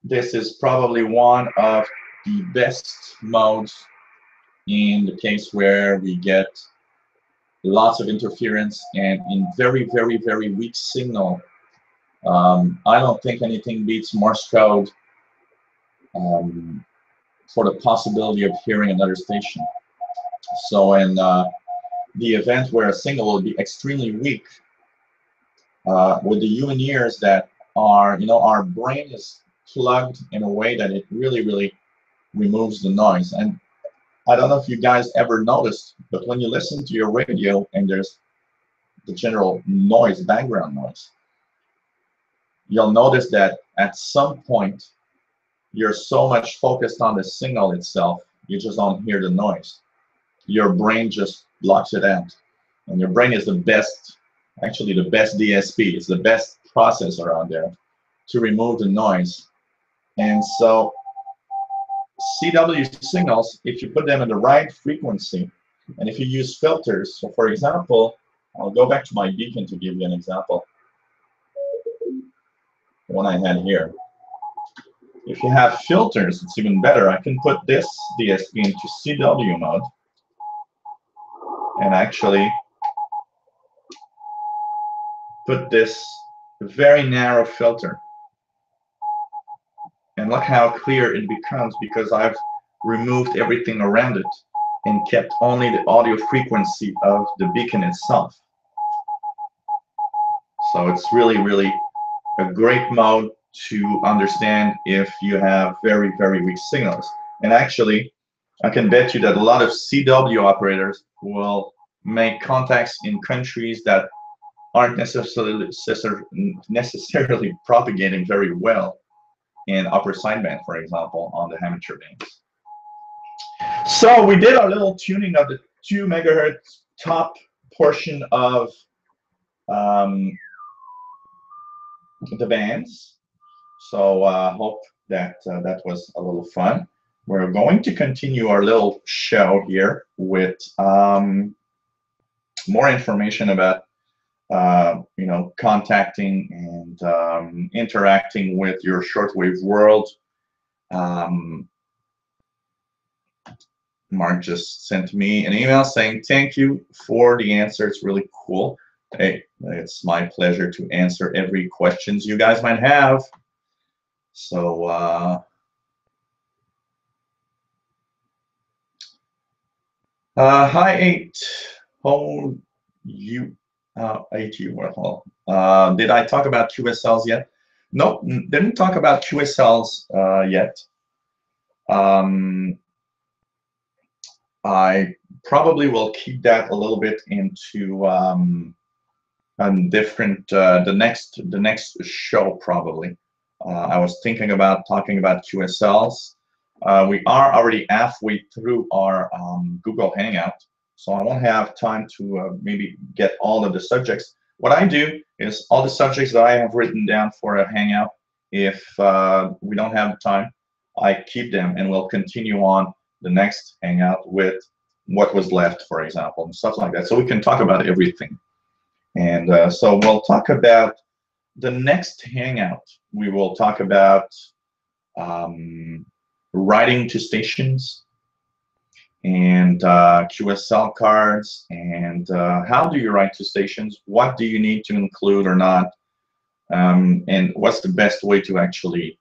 this is probably one of the best modes in the case where we get lots of interference and in very, very, very weak signal. I don't think anything beats Morse code for the possibility of hearing another station. So in the event where a signal will be extremely weak, with the UNEars that are, our brain is plugged in a way that it really, really removes the noise. And I don't know if you guys ever noticed, but when you listen to your radio and there's the general noise, background noise, you'll notice that at some point you're so much focused on the signal itself, you just don't hear the noise. Your brain just blocks it out. And your brain is the best, actually the best DSP. It's the best processor out there to remove the noise. And so CW signals, if you put them in the right frequency, and if you use filters, so for example, I'll go back to my beacon to give you an example. The one I had here. If you have filters, it's even better. I can put this DSP into CW mode and actually put this very narrow filter. And look how clear it becomes because I've removed everything around it and kept only the audio frequency of the beacon itself. So it's really, really a great mode to understand if you have very, very weak signals. And actually, I can bet you that a lot of CW operators will make contacts in countries that aren't necessarily propagating very well in upper sideband, for example, on the amateur bands. So we did our little tuning of the 2 megahertz top portion of the bands. So hope that that was a little fun. We're going to continue our little show here with more information about contacting and interacting with your shortwave world. Mark just sent me an email saying thank you for the answer. It's really cool. Hey, it's my pleasure to answer every questions you guys might have. So hi 8. Oh, you 8 you well. Did I talk about QSLs yet? Nope, didn't talk about QSLs yet. I probably will keep that a little bit into different the next show probably. I was thinking about talking about QSLs. We are already halfway through our Google Hangout, so I won't have time to maybe get all of the subjects. What I do is all the subjects that I have written down for a Hangout, if we don't have time, I keep them and we'll continue on the next Hangout with what was left, for example, and stuff like that. So we can talk about everything. And so we'll talk about the next Hangout. We will talk about writing to stations and QSL cards and how do you write to stations? What do you need to include or not? And what's the best way to actually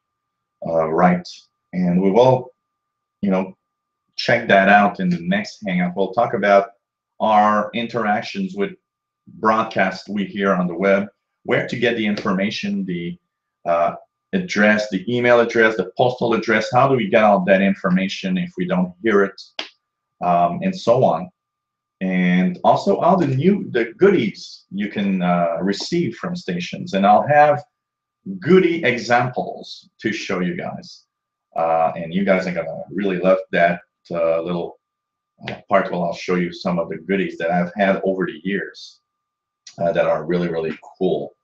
write? And we will, check that out in the next Hangout. We'll talk about our interactions with broadcasts we hear on the web, where to get the information, the address, the email address, the postal address, how do we get all that information if we don't hear it, and so on. And also all the goodies you can receive from stations. And I'll have goodie examples to show you guys. And you guys are gonna really love that little part where I'll show you some of the goodies that I've had over the years that are really, really cool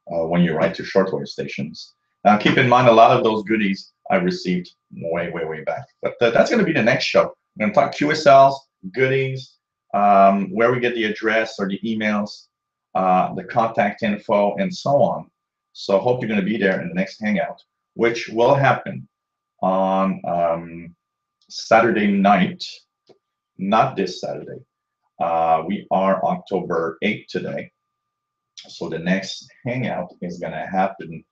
when you write to shortwave stations. Now, keep in mind, a lot of those goodies I received way, way, way back. But that's going to be the next show. I'm going to talk QSLs, goodies, where we get the address or the emails, the contact info, and so on. So hope you're going to be there in the next Hangout, which will happen on Saturday night, not this Saturday. We are October 8th today. So the next Hangout is going to happen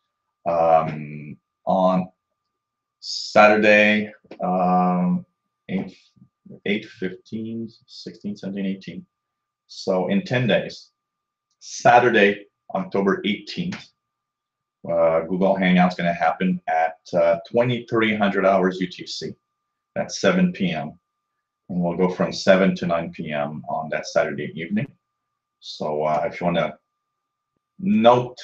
on Saturday, 8, 15, 16, 17, 18. So in 10 days, Saturday, October 18th, Google Hangout's going to happen at 2300 hours UTC. That's 7 p.m. And we'll go from 7 to 9 p.m. on that Saturday evening. So if you want to note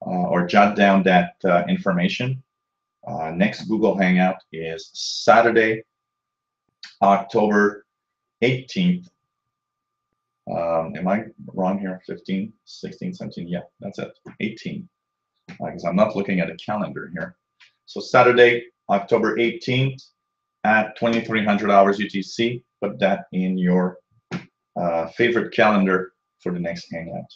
or jot down that information, next Google Hangout is Saturday, October 18th. Am I wrong here? 15, 16, 17? Yeah, that's it. 18. Because I'm not looking at a calendar here. So Saturday, October 18th at 2300 hours UTC. Put that in your favorite calendar for the next Hangout.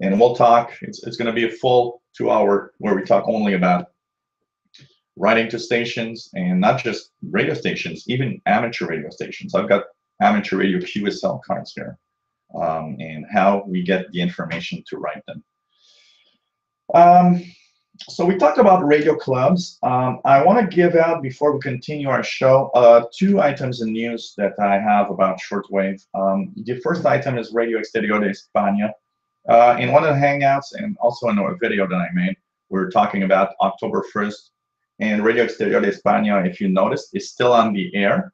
And we'll talk. It's going to be a full 2 hour where we talk only about writing to stations, and not just radio stations, even amateur radio stations. I've got amateur radio QSL cards here, and how we get the information to write them. So we talked about radio clubs. I want to give out, before we continue our show, 2 items in news that I have about shortwave. The first item is Radio Exterior de España. In one of the Hangouts, and also in a video that I made, we're talking about October 1st. And Radio Exterior de España, if you noticed, is still on the air.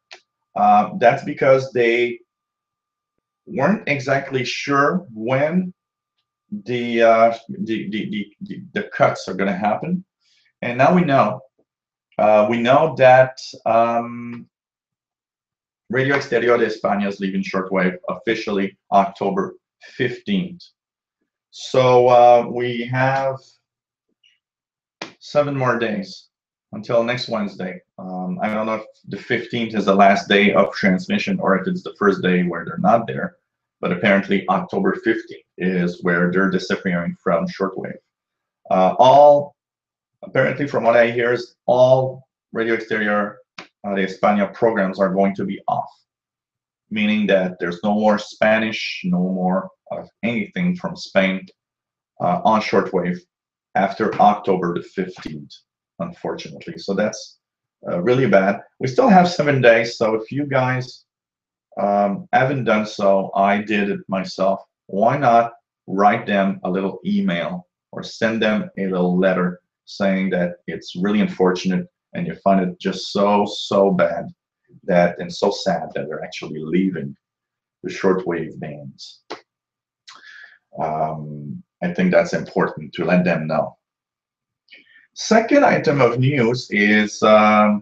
That's because they weren't exactly sure when the cuts are going to happen, and now we know. We know that Radio Exterior de España is leaving shortwave officially October 15th. So we have 7 more days until next Wednesday. I don't know if the 15th is the last day of transmission or if it's the first day where they're not there, but apparently October 15th is where they're disappearing from shortwave. Apparently from what I hear, is all Radio Exterior de España programs are going to be off, meaning that there's no more Spanish, no more of anything from Spain on shortwave after October the 15th. Unfortunately, so that's really bad. We still have 7 days, so if you guys haven't done so, I did it myself. Why not write them a little email or send them a little letter saying that it's really unfortunate and you find it just so bad that, and so sad that they're actually leaving the shortwave bands. I think that's important to let them know. Second item of news is a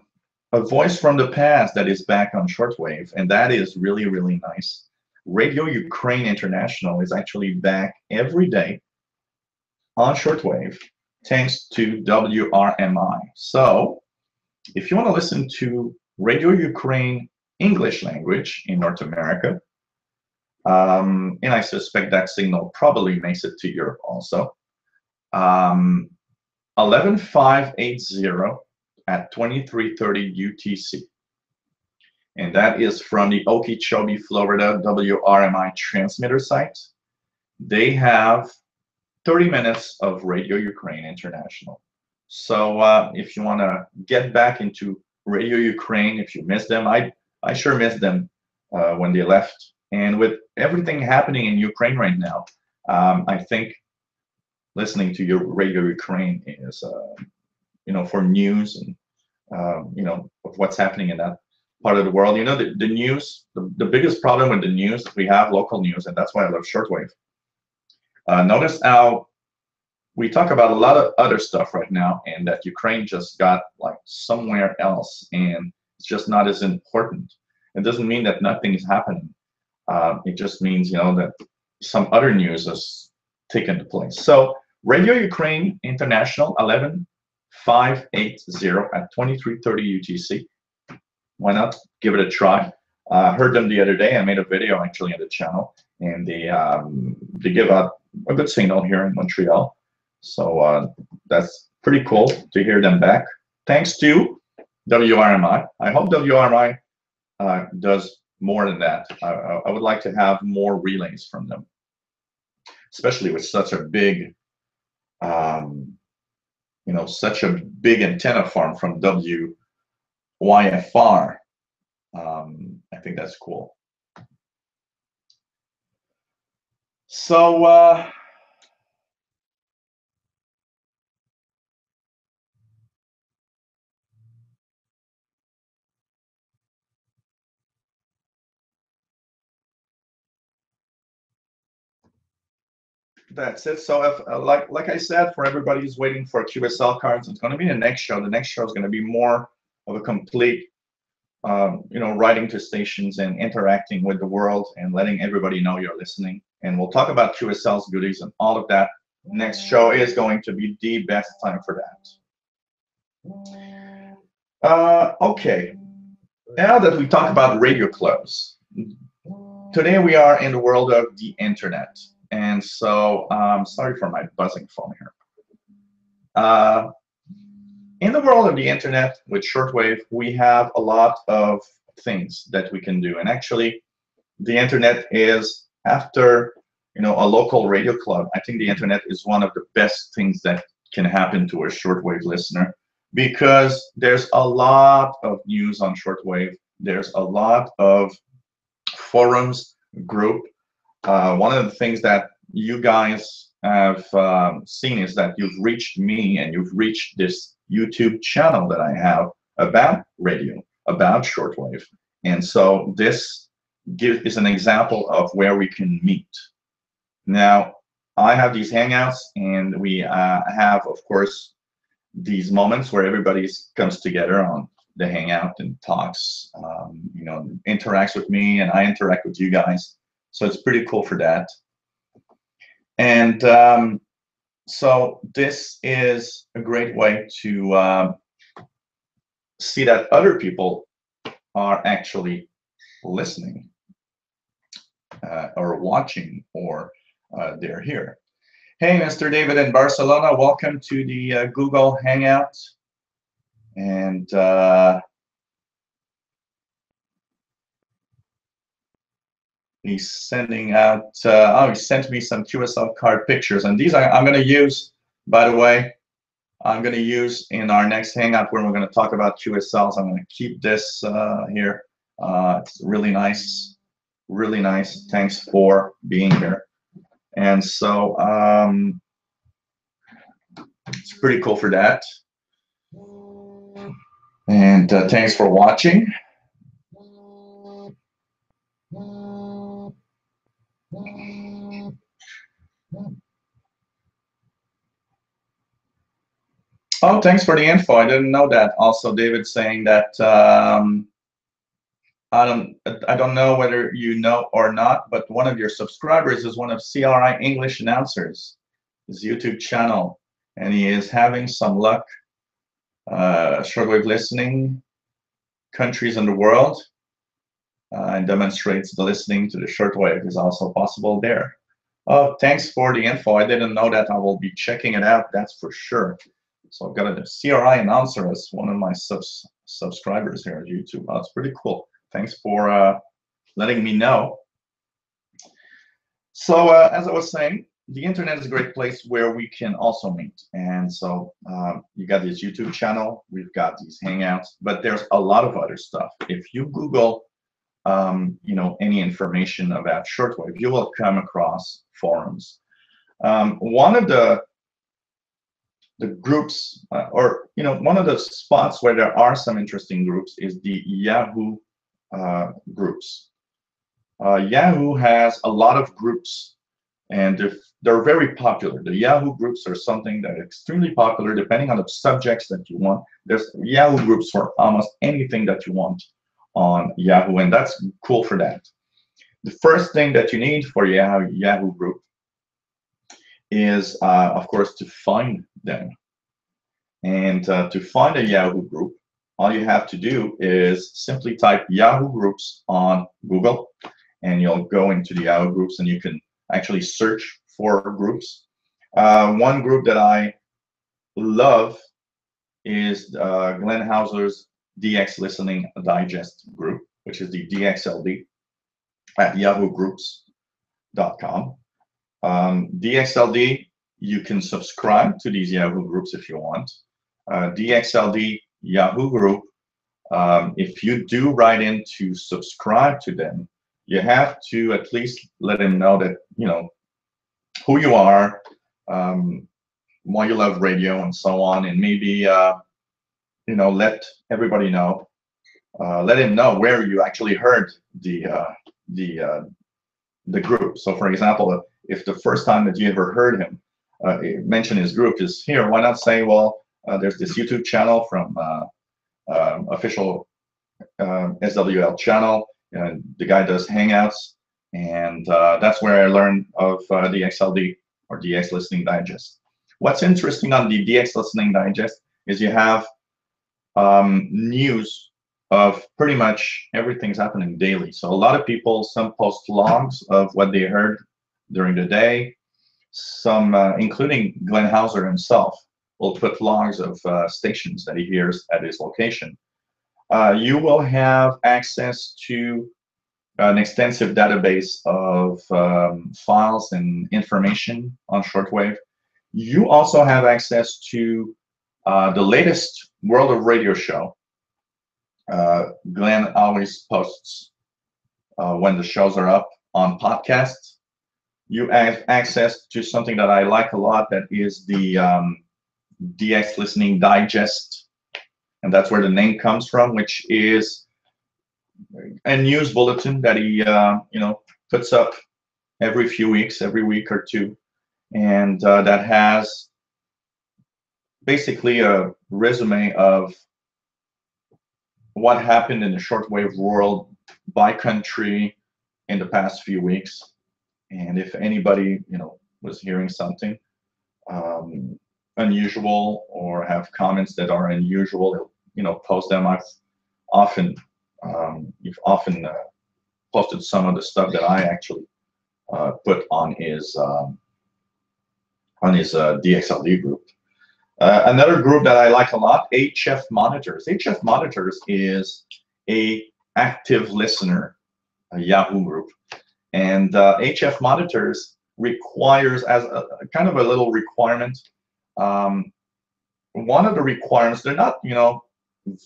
voice from the past that is back on shortwave, and that is really nice. Radio Ukraine International is actually back every day on shortwave thanks to WRMI. So if you want to listen to Radio Ukraine English language in North America, and I suspect that signal probably makes it to Europe also, 11580 at 2330 UTC. And that is from the Okeechobee, Florida WRMI transmitter site. They have 30 minutes of Radio Ukraine International. So if you want to get back into Radio Ukraine, if you miss them, I sure missed them when they left. And with everything happening in Ukraine right now, I think listening to your Radio Ukraine is, for news and, of what's happening in that part of the world. The news, the biggest problem with the news, we have local news, and that's why I love shortwave. Notice how we talk about a lot of other stuff right now, and that Ukraine just got like somewhere else, and it's just not as important. It doesn't mean that nothing is happening. It just means, that some other news has taken place. So Radio Ukraine International 11580 at 2330 UTC. Why not give it a try? Heard them the other day. I made a video actually on the channel, and they give out a good signal here in Montreal. So that's pretty cool to hear them back. Thanks to WRMI. I hope WRMI does more than that. I would like to have more relays from them, especially with such a big, such a big antenna farm from WYFR. I think that's cool. So that's it. So if, like I said, for everybody who's waiting for QSL cards, it's going to be the next show. The next show is going to be more of a complete, writing to stations and interacting with the world and letting everybody know you're listening. And we'll talk about QSL's goodies and all of that. Next show is going to be the best time for that. Okay. Now that we talk about radio clubs, today we are in the world of the internet. And so, sorry for my buzzing phone here. In the world of the internet with shortwave, we have a lot of things that we can do. And actually, the internet is, after a local radio club, I think the internet is one of the best things that can happen to a shortwave listener, because there's a lot of news on shortwave. There's a lot of forums, group. One of the things that you guys have seen is that you've reached me and you've reached this YouTube channel that I have about radio, about shortwave. And so this is an example of where we can meet. Now, I have these hangouts, and we have, of course, these moments where everybody comes together on the hangout and talks, interacts with me, and I interact with you guys. So it's pretty cool for that. And so this is a great way to see that other people are actually listening or watching, or they're here. Hey, Mr. David in Barcelona, welcome to the Google Hangout. And he's sending out, he sent me some QSL card pictures. And these I'm going to use, by the way, I'm going to use in our next Hangout where we're going to talk about QSLs. I'm going to keep this here. It's really nice. Really nice. Thanks for being here. And so it's pretty cool for that. And thanks for watching. Oh, thanks for the info. I didn't know that. Also, David saying that I don't know whether you know or not, but one of your subscribers is one of CRI English announcers, his YouTube channel, and he is having some luck. Shortwave listening countries in the world, and demonstrates the listening to the shortwave is also possible there. Oh, thanks for the info. I didn't know that. I will be checking it out. That's for sure. So I've got a CRI announcer as one of my subscribers here on YouTube. Oh, that's pretty cool. Thanks for letting me know. So as I was saying, the internet is a great place where we can also meet. And so you got this YouTube channel, we've got these hangouts, but there's a lot of other stuff. If you Google, any information about shortwave, you will come across forums. One of the groups, one of the spots where there are some interesting groups is the Yahoo groups. Yahoo has a lot of groups, and they're very popular. The Yahoo groups are something that are extremely popular depending on the subjects that you want. There's Yahoo groups for almost anything that you want on Yahoo, and that's cool for that. The first thing that you need for Yahoo group is, of course, to find them. And to find a Yahoo group, all you have to do is simply type Yahoo Groups on Google, and you'll go into the Yahoo Groups, and you can actually search for groups. One group that I love is Glenn Hauser's DX Listening Digest group, which is the DXLD at yahoogroups.com. DXLD, you can subscribe to these Yahoo groups if you want. DXLD Yahoo group, if you do write in to subscribe to them, you have to at least let them know that, you know, who you are, why you love radio, and so on, and maybe, you know, let everybody know, let him know where you actually heard the group. So, for example, if the first time that you ever heard him mention his group is here, why not say, well, there's this YouTube channel from official SWL channel, and the guy does hangouts, and that's where I learned of the XLD, or DX Listening Digest. What's interesting on the DX Listening Digest is you have news of pretty much everything's happening daily. So a lot of people, some post logs of what they heard during the day, some, including Glenn Hauser himself, will put logs of stations that he hears at his location. You will have access to an extensive database of files and information on shortwave. You also have access to the latest World of Radio show. Glenn always posts when the shows are up on podcasts. You have access to something that I like a lot, that is the DX Listening Digest, and that's where the name comes from, which is a news bulletin that he you know, puts up every few weeks, every week or two, and that has basically a resume of what happened in the shortwave world by country in the past few weeks, and if anybody, you know, was hearing something unusual or have comments that are unusual, you know, post them. You've often posted some of the stuff that I actually put on his DXLD group. Another group that I like a lot, HF Monitors. HF Monitors is a active listener, a Yahoo group, and HF Monitors requires, as a kind of a little requirement, one of the requirements, they're not, you know,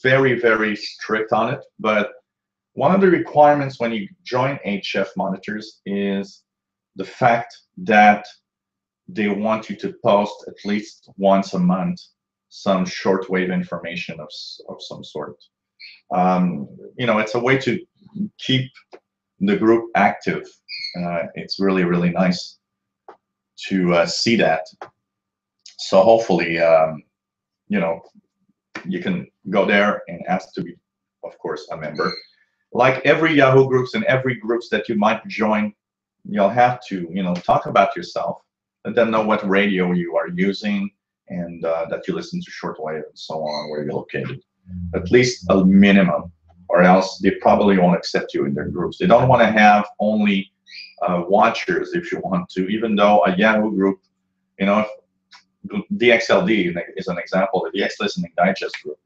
very, very strict on it, but one of the requirements when you join HF Monitors is the fact that they want you to post at least once a month some shortwave information of some sort. You know, it's a way to keep the group active. It's really, really nice to see that. So hopefully, you know, you can go there and ask to be, of course, a member. Like every Yahoo groups and every groups that you might join, you'll have to, you know, talk about yourself, let them know what radio you are using, and that you listen to shortwave and so on, where you're located. At least a minimum, or else they probably won't accept you in their groups. They don't want to have only watchers, if you want to, even though a Yahoo group, you know, DXLD is an example, the DX Listening Digest group,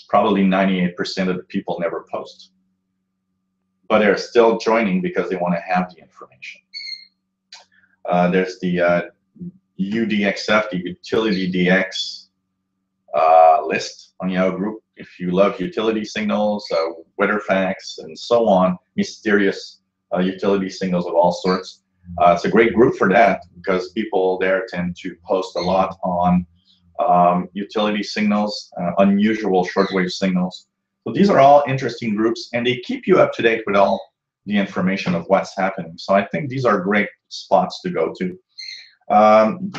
probably 98% of the people never post, but they're still joining because they want to have the information. There's the UDXF, the Utility DX list on Yahoo group. If you love utility signals, weather facts, and so on, mysterious utility signals of all sorts, it's a great group for that, because people there tend to post a lot on utility signals, unusual shortwave signals. So these are all interesting groups, and they keep you up to date with all the information of what's happening. So I think these are great spots to go to.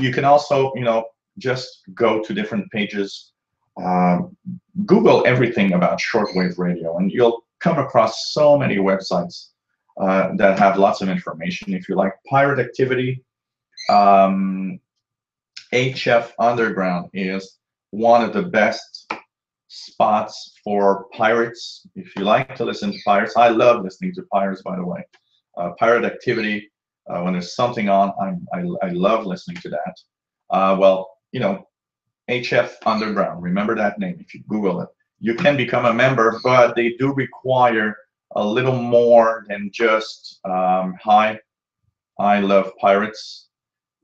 You can also, you know, just go to different pages, Google everything about shortwave radio, and you'll come across so many websites that have lots of information. If you like pirate activity, HF Underground is one of the best spots for pirates. If you like to listen to pirates, I love listening to pirates, by the way. Pirate activity, when there's something on, I love listening to that. Well, you know, HF Underground, remember that name if you Google it. You can become a member, but they do require a little more than just hi, I love pirates.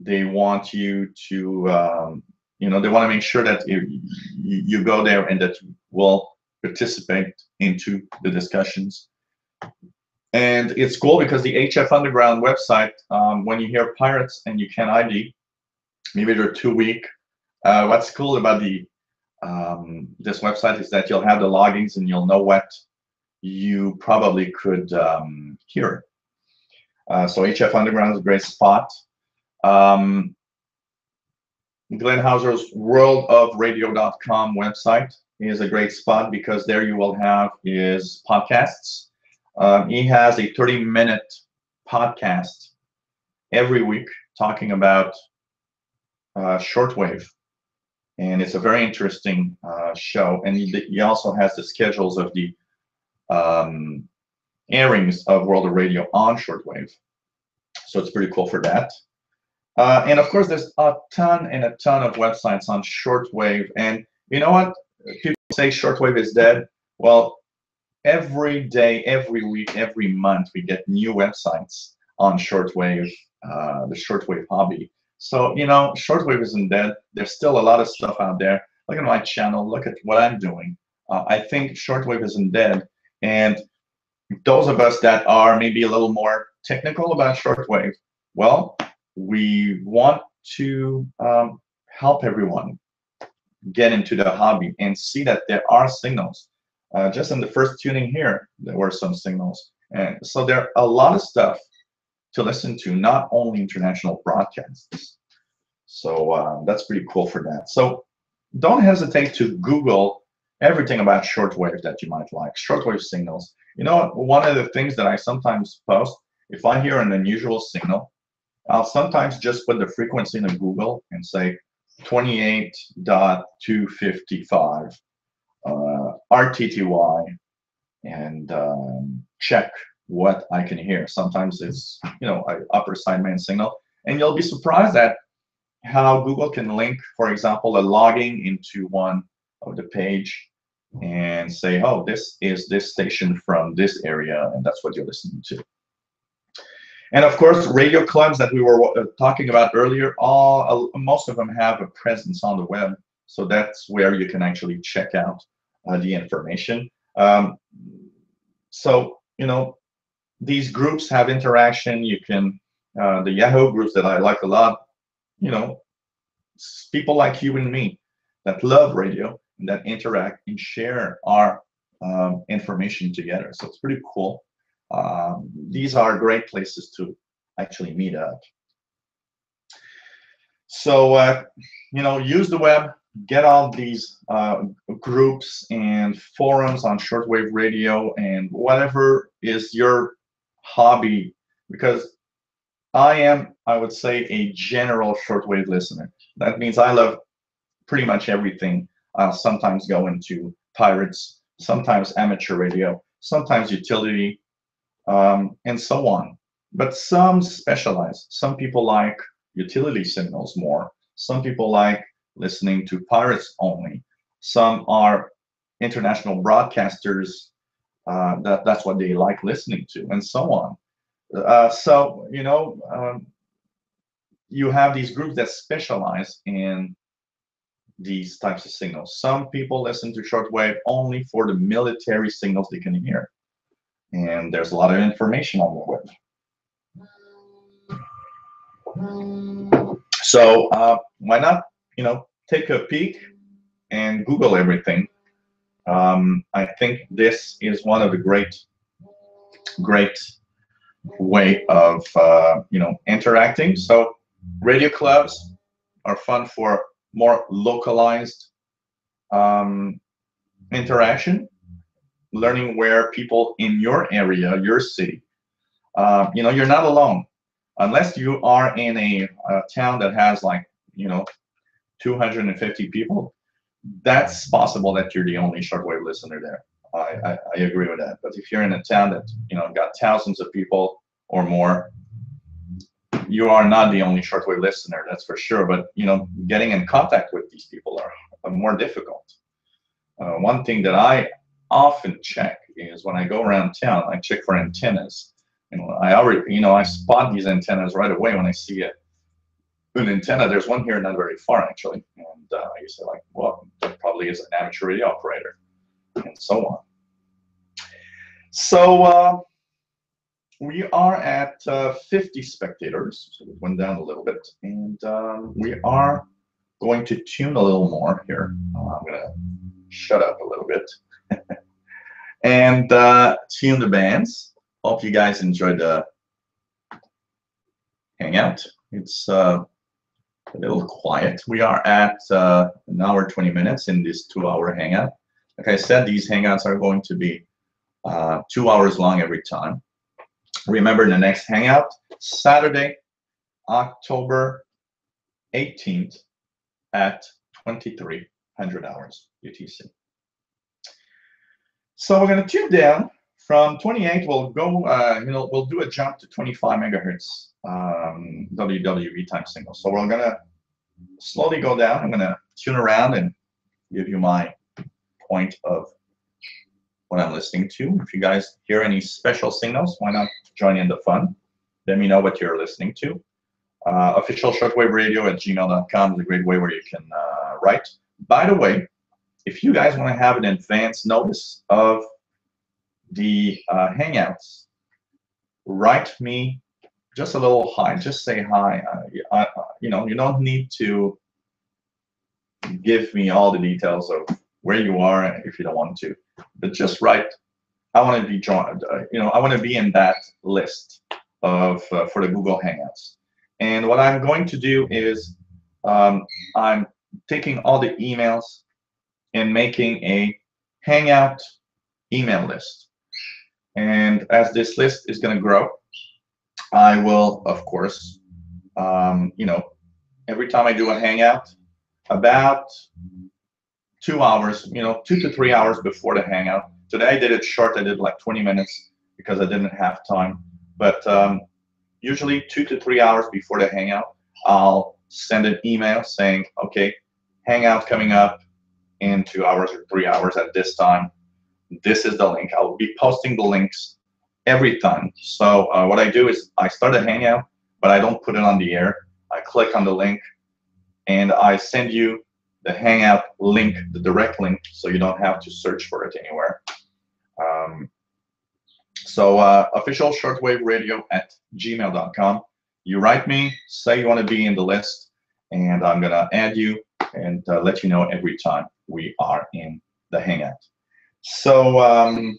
They want you to, you know, they want to make sure that you go there and that you will participate into the discussions. And it's cool because the HF Underground website, when you hear pirates and you can ID, maybe they're too weak. What's cool about the this website is that you'll have the logins and you'll know what you probably could hear. So HF Underground is a great spot. Glenn Hauser's worldofradio.com website is a great spot because there you will have his podcasts. He has a 30-minute podcast every week talking about shortwave. And it's a very interesting show. And he also has the schedules of the airings of World of Radio on shortwave. So it's pretty cool for that. And of course, there's a ton of websites on shortwave. And you know what? People say shortwave is dead. Well, every day, every week, every month, we get new websites on shortwave, the shortwave hobby. So, you know, shortwave isn't dead. There's still a lot of stuff out there. Look at my channel. Look at what I'm doing. I think shortwave isn't dead. And those of us that are maybe a little more technical about shortwave, well, we want to help everyone get into the hobby and see that there are signals. Just in the first tuning here, there were some signals. And so there are a lot of stuff to listen to, not only international broadcasts. So that's pretty cool for that. So don't hesitate to Google everything about shortwave that you might like, shortwave signals. You know, one of the things that I sometimes post, if I hear an unusual signal, I'll sometimes just put the frequency in Google and say 28.255 RTTY and check what I can hear. Sometimes it's, you know, an upper sideband signal, and you'll be surprised at how Google can link, for example, a logging into one of the page and say, oh, this is this station from this area, and that's what you're listening to. And of course, radio clubs that we were talking about earlier, most of them have a presence on the web, so that's where you can actually check out the information. So, you know, these groups have interaction. You can, the Yahoo groups that I like a lot, you know, people like you and me that love radio and that interact and share our information together. So it's pretty cool. These are great places to actually meet up. So, you know, use the web, get all these groups and forums on shortwave radio and whatever is your hobby, because I would say, a general shortwave listener. That means I love pretty much everything. I'll sometimes go into pirates, sometimes amateur radio, sometimes utility, and so on. But some specialize. Some people like utility signals more. Some people like listening to pirates only. Some are international broadcasters. That's what they like listening to, and so on. So, you know, you have these groups that specialize in these types of signals. Some people listen to shortwave only for the military signals they can hear. And there's a lot of information on the web. So why not, you know, take a peek and Google everything. I think this is one of the great way of you know, interacting. So radio clubs are fun for more localized interaction, learning where people in your area, your city, you know, you're not alone. Unless you are in a town that has, like, you know, 250 people, that's possible that you're the only shortwave listener there. I agree with that. But if you're in a town that got thousands of people or more, you are not the only shortwave listener, that's for sure. But getting in contact with these people are more difficult. One thing that I often check is when I go around town, I check for antennas. I already, I spot these antennas right away when I see an antenna. There's one here not very far actually, and you say like, well, that probably is an amateur radio operator, and so on. So we are at 50 spectators, so it went down a little bit, and we are going to tune a little more here. I'm gonna shut up a little bit and tune the bands. Hope you guys enjoyed the hangout. It's a little quiet. We are at an hour 20 minutes in this 2-hour hangout. Like I said, these hangouts are going to be 2 hours long every time. Remember, the next hangout, Saturday, October 18th at 2300 hours UTC. So we're going to tune down from 28. We'll go, we'll do a jump to 25 megahertz WWV time signal. So we're going to slowly go down. I'm going to tune around and give you my point of what I'm listening to. If you guys hear any special signals, why not join in the fun? Let me know what you're listening to. Official shortwave radio at gmail.com is a great way where you can write. By the way, if you guys want to have an advance notice of the hangouts, write me just a little hi. Just say hi. You don't need to give me all the details of where you are if you don't want to, but just write, I want to be joined. I want to be in that list of for the Google Hangouts. And what I'm going to do is I'm taking all the emails and making a Hangout email list. And as this list is going to grow, I will, of course, every time I do a Hangout, about 2 hours, 2 to 3 hours before the Hangout. Today I did it short. I did like 20 minutes because I didn't have time. But usually 2 to 3 hours before the Hangout, I'll send an email saying, okay, Hangout coming up in 2 hours or 3 hours at this time. This is the link. I'll be posting the links every time. So what I do is I start a Hangout, but I don't put it on the air. I click on the link and I send you the Hangout link, the direct link, so you don't have to search for it anywhere. Official shortwave radio at gmail.com. You write me, say you want to be in the list, and I'm going to add you and let you know every time we are in the Hangout. So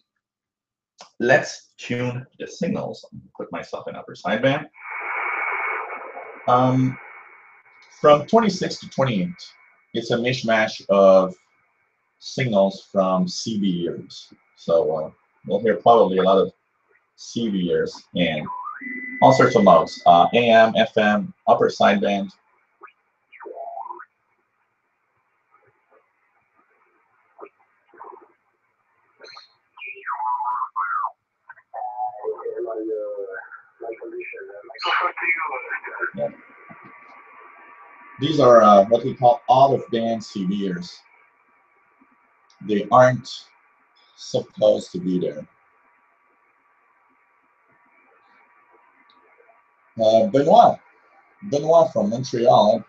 let's tune the signals. Put myself in upper sideband. From 26 to 28, it's a mishmash of signals from CB years. So we'll hear probably a lot of CB years and all sorts of modes, AM, FM, upper sideband. Yeah. These are what we call out-of-band CBers. They aren't supposed to be there. Benoit from Montreal,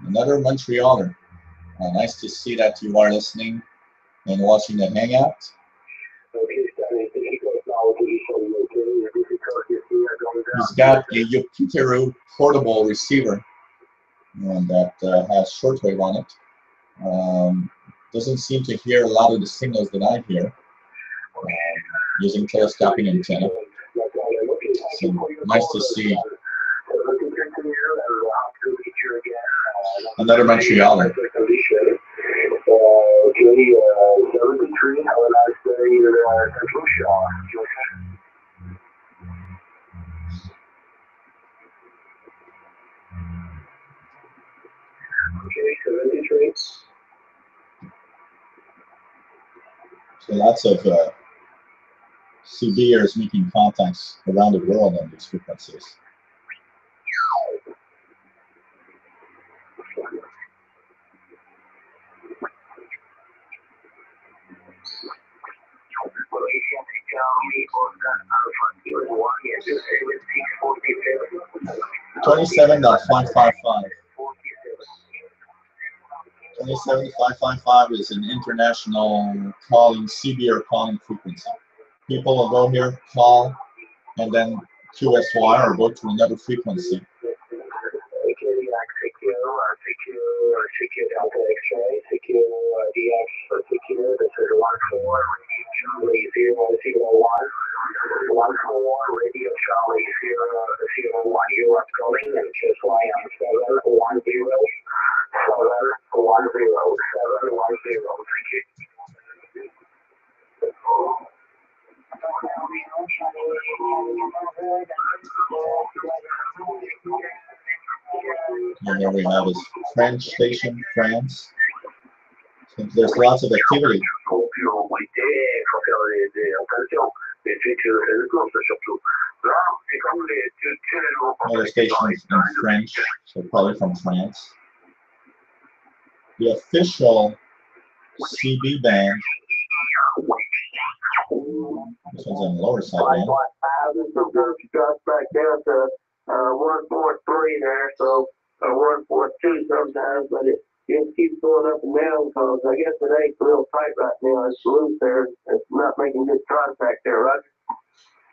another Montrealer. Nice to see that you are listening and watching the Hangout. He's got a Yupiteru portable receiver and that has shortwave on it. Doesn't seem to hear a lot of the signals that I hear using telescoping antenna. So nice to see another Montrealer. So lots of CBers making contacts around the world on these frequencies. $27.555. 27.555 is an international calling, CBR calling frequency. People will go here, call, and then QSY or go to another frequency. And here we have is French station, France. So there's lots of activity. Other stations in French, so probably from France. The official CB band. This one's on the lower side now. Back down to 1.3 there, so 1.2 sometimes, but it just keeps going up and down because I guess it ain't real tight right now. It's loose there. It's not making good contact there, Roger.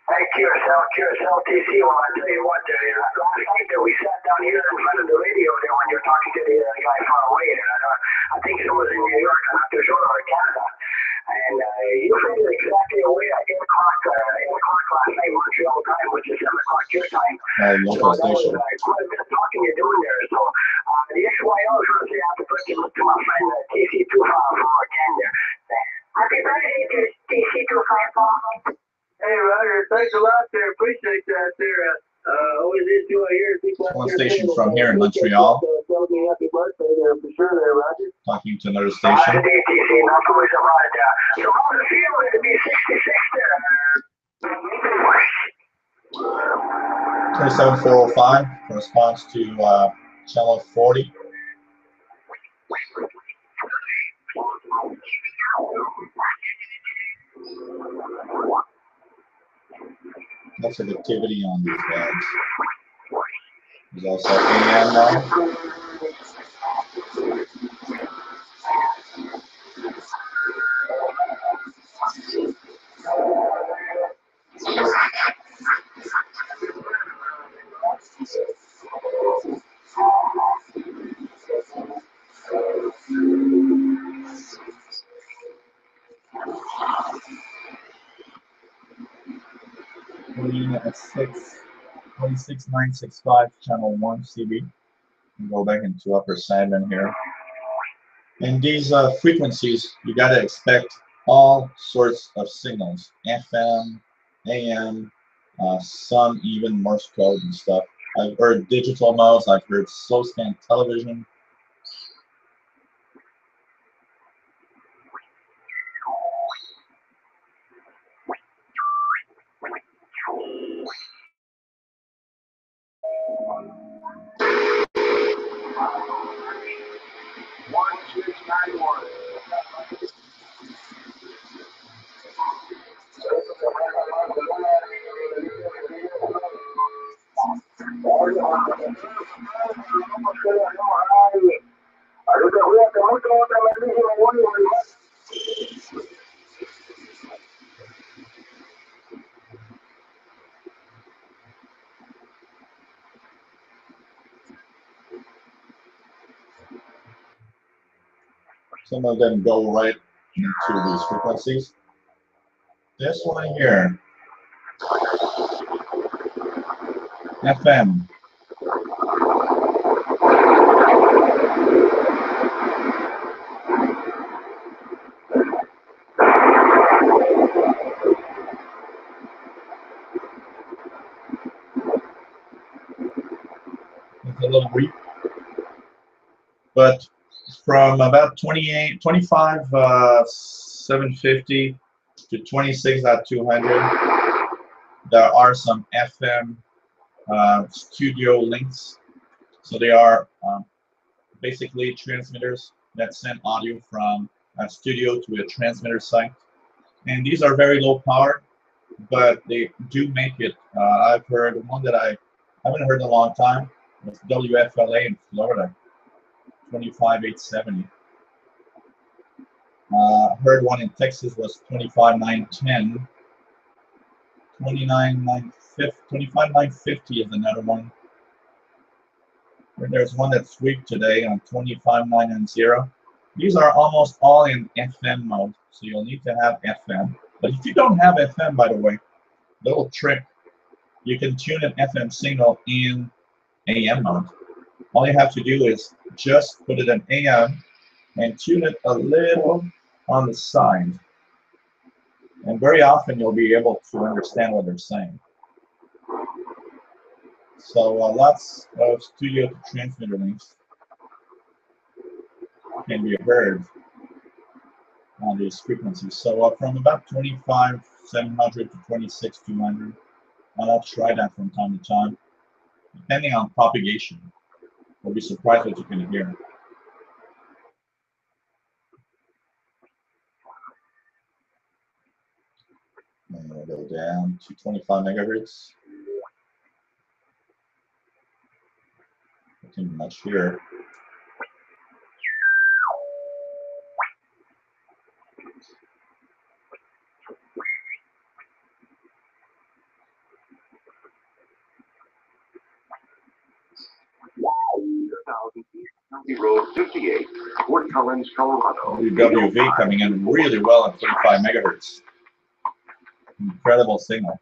Hey, QSL TC, well, I tell you what, last night there we sat down here in front of the radio there when you're talking to the guy far away, and I think it was in New York, I'm not too sure, or Canada. And you faded exactly away at 8 o'clock last night, Montreal time, which is 7 o'clock your time. Local so that station. was quite a bit of talking you're doing there. So the SWLs want to say happy birthday to my friend TC254 there. Happy birthday to TC254. Hey, Roger, thanks a lot there. Appreciate that there. Always enjoy hearing people out One there. station from here in Montreal. Tell me happy birthday there for sure there, Roger. Talking to another station. Good day, TC. Not to worry about it. So how's it feeling to be 66 there? 27405 corresponds to channel 40. Lots of activity on these bands. There's also AM now. At 26965 channel 1 CB. And go back into upper segment here. And these frequencies, you got to expect all sorts of signals: FM, AM, some even Morse code and stuff. I've heard digital modes. I've heard slow scan television. Some of them go right into these frequencies. This one here, FM. It's a little weak, but from about 25 750 to 26.200. There are some FM studio links. So they are basically transmitters that send audio from a studio to a transmitter site. And these are very low power, but they do make it. I've heard one that I haven't heard in a long time. It's WFLA in Florida, 25,870. Heard one in Texas was 25,910. 25,950 is another one. There's one that's weak today on 25,990. These are almost all in FM mode, so you'll need to have FM. But if you don't have FM, by the way, little trick, you can tune an FM signal in AM mode. All you have to do is just put it in AM and tune it a little on the side. And very often you'll be able to understand what they're saying. So lots of studio to transmitter links can be heard on these frequencies. So from about 25,700 to 26,200, I'll try that from time to time, depending on propagation. You'll be surprised what you can hear. And we'll go down to 25 megahertz. Nothing much here. Road 58, Fort Collins, Colorado. WV coming in really well at 35 megahertz. Incredible signal.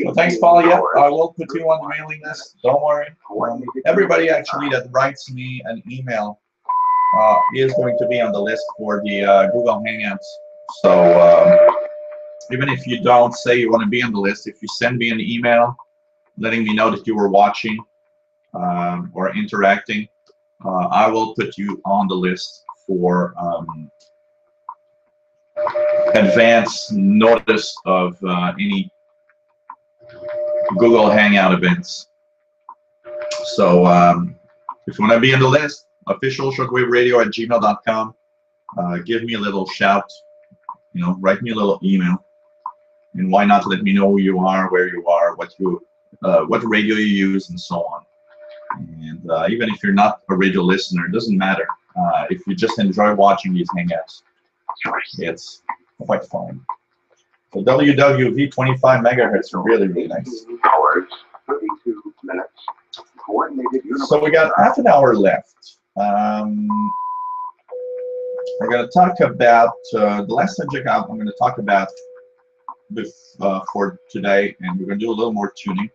So thanks, Paul. Yep, I will put you on the mailing list. Don't worry. Everybody actually that writes me an email is going to be on the list for the Google Hangouts. So even if you don't say you want to be on the list, if you send me an email letting me know that you were watching or interacting, I will put you on the list for advance notice of any Google Hangout events. So if you want to be on the list, officialshortwaveradio@gmail.com. Give me a little shout, write me a little email, and why not let me know who you are, where you are, what radio you use, and so on. And even if you're not a radio listener, it doesn't matter. If you just enjoy watching these hangouts, it's quite fun. So WWV 25 megahertz are really, really nice. Hours, 32 minutes. Coordinated. So we got half an hour left. We're going to talk about the last subject I'm going to talk about for today, and we're going to do a little more tuning,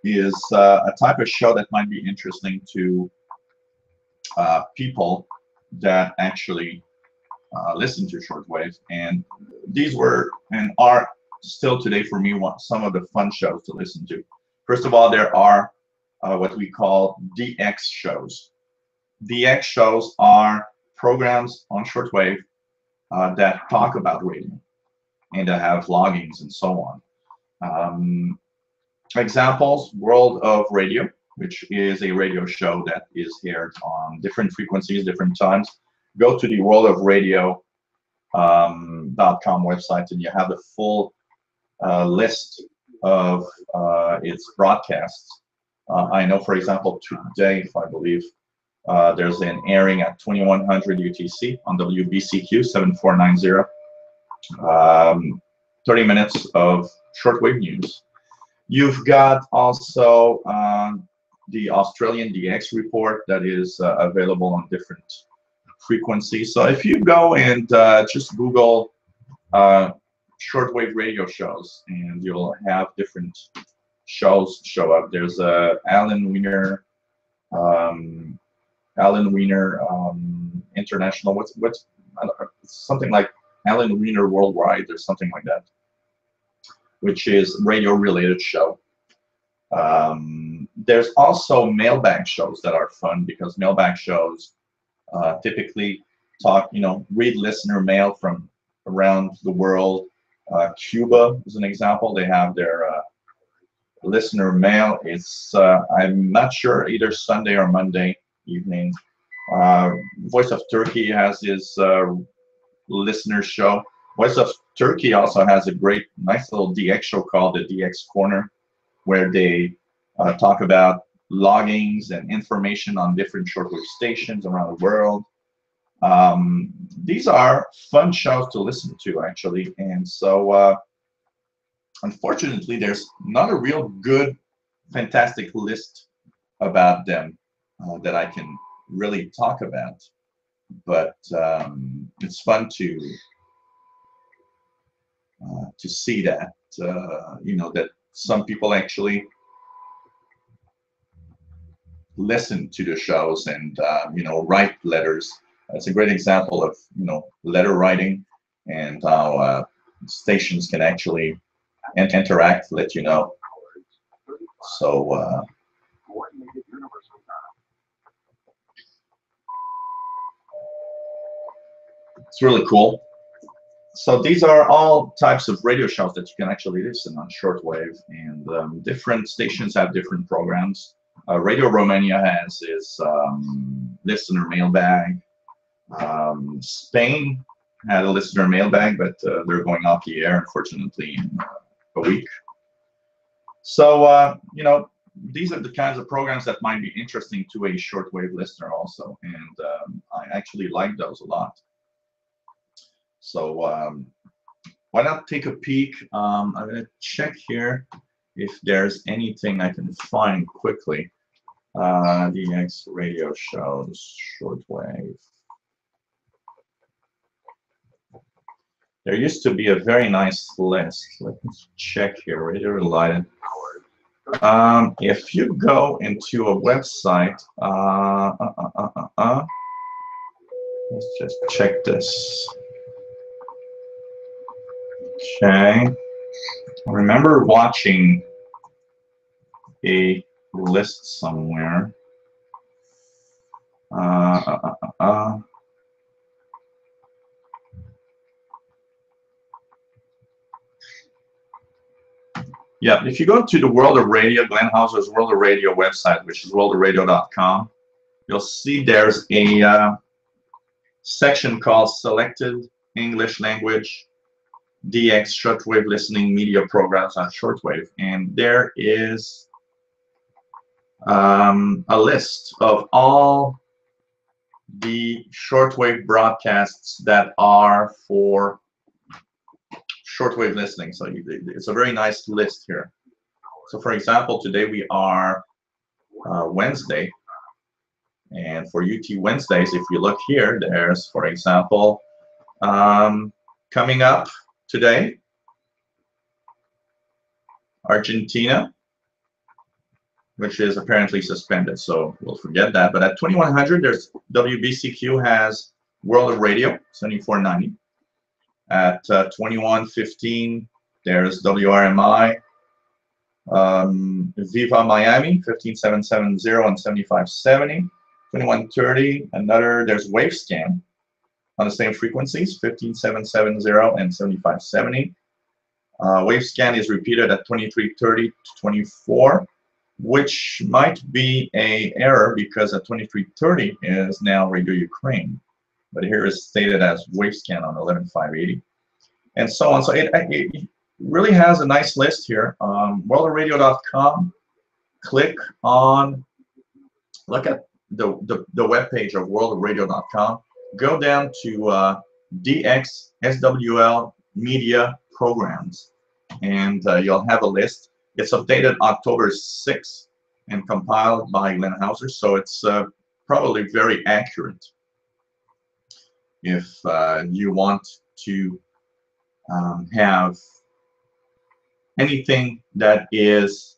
is a type of show that might be interesting to people that actually listen to shortwave. And these were and are still today for me some of the fun shows to listen to. First of all, there are what we call DX shows. DX shows are programs on shortwave that talk about radio and that have loggings and so on. Examples: World of Radio, which is a radio show that is aired on different frequencies, different times. Go to the worldofradio.com website, and you have the full list of its broadcasts. I know, for example, today, I believe, there's an airing at 2100 UTC on WBCQ 7490. 30 minutes of shortwave news. You've got also the Australian DX report that is available on different frequencies. So if you go and just Google shortwave radio shows, and you'll have different shows show up. There's Alan Wiener International. What's something like Alan Wiener Worldwide or something like that, which is radio-related show. There's also mailbag shows that are fun, because mailbag shows typically talk, read listener mail from around the world. Cuba is an example. They have their listener mail. It's I'm not sure, either Sunday or Monday evening. Voice of Turkey has his listener show. Voice of Turkey also has a great, nice little DX show called the DX Corner, where they talk about loggings and information on different shortwave stations around the world. These are fun shows to listen to, actually, and so unfortunately, there's not a real good, fantastic list about them that I can really talk about, but it's fun to see that that some people actually listen to the shows and write letters. It's a great example of letter writing and how stations can actually interact, let you know. So it's really cool. So these are all types of radio shows that you can actually listen on shortwave, and different stations have different programs. Radio Romania has its listener mailbag. Spain had a listener mailbag, but they're going off the air, unfortunately, in a week. So, these are the kinds of programs that might be interesting to a shortwave listener also, and I actually like those a lot. So why not take a peek? I'm going to check here if there's anything I can find quickly. DX radio shows, shortwave. There used to be a very nice list. Let me check here. Radio related. If you go into a website, let's just check this. Okay. I remember watching a list somewhere. Yeah, if you go to the World of Radio, Glenn Hauser's World of Radio website, which is worldofradio.com, you'll see there's a section called Selected English Language DX Shortwave Listening Media Programs on Shortwave. And there is a list of all the shortwave broadcasts that are for shortwave listening. So it's a very nice list here. So for example, today we are Wednesday, and for UT Wednesdays, if you look here, there's, for example, coming up today, Argentina, which is apparently suspended, so we'll forget that. But at 2100, there's WBCQ has World of Radio, 7490. At 2115, there's WRMI, Viva Miami, 15770 and 7570. 2130, there's Wavescan on the same frequencies, 15770 and 7570. Wavescan is repeated at 2330 to 24, which might be an error because at 2330 is now Radio Ukraine, but here is stated as Wavescan on 11580, and so on. So it really has a nice list here. Worldofradio.com. Click on, look at the web page of worldofradio.com. Go down to DX SWL Media Programs, and you'll have a list. It's updated October 6th and compiled by Glenn Hauser, so it's probably very accurate if you want to have anything that is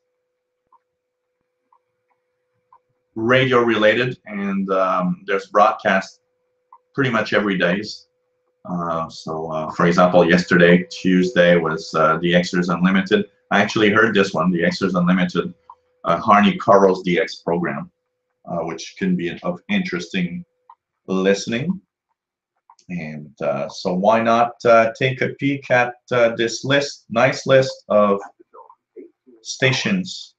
radio related, and there's broadcast pretty much every day. For example, yesterday, Tuesday, was the Xers Unlimited. I actually heard this one, the Xers Unlimited Harney Carl's DX program, which can be of interesting listening. And so why not take a peek at this nice list of stations,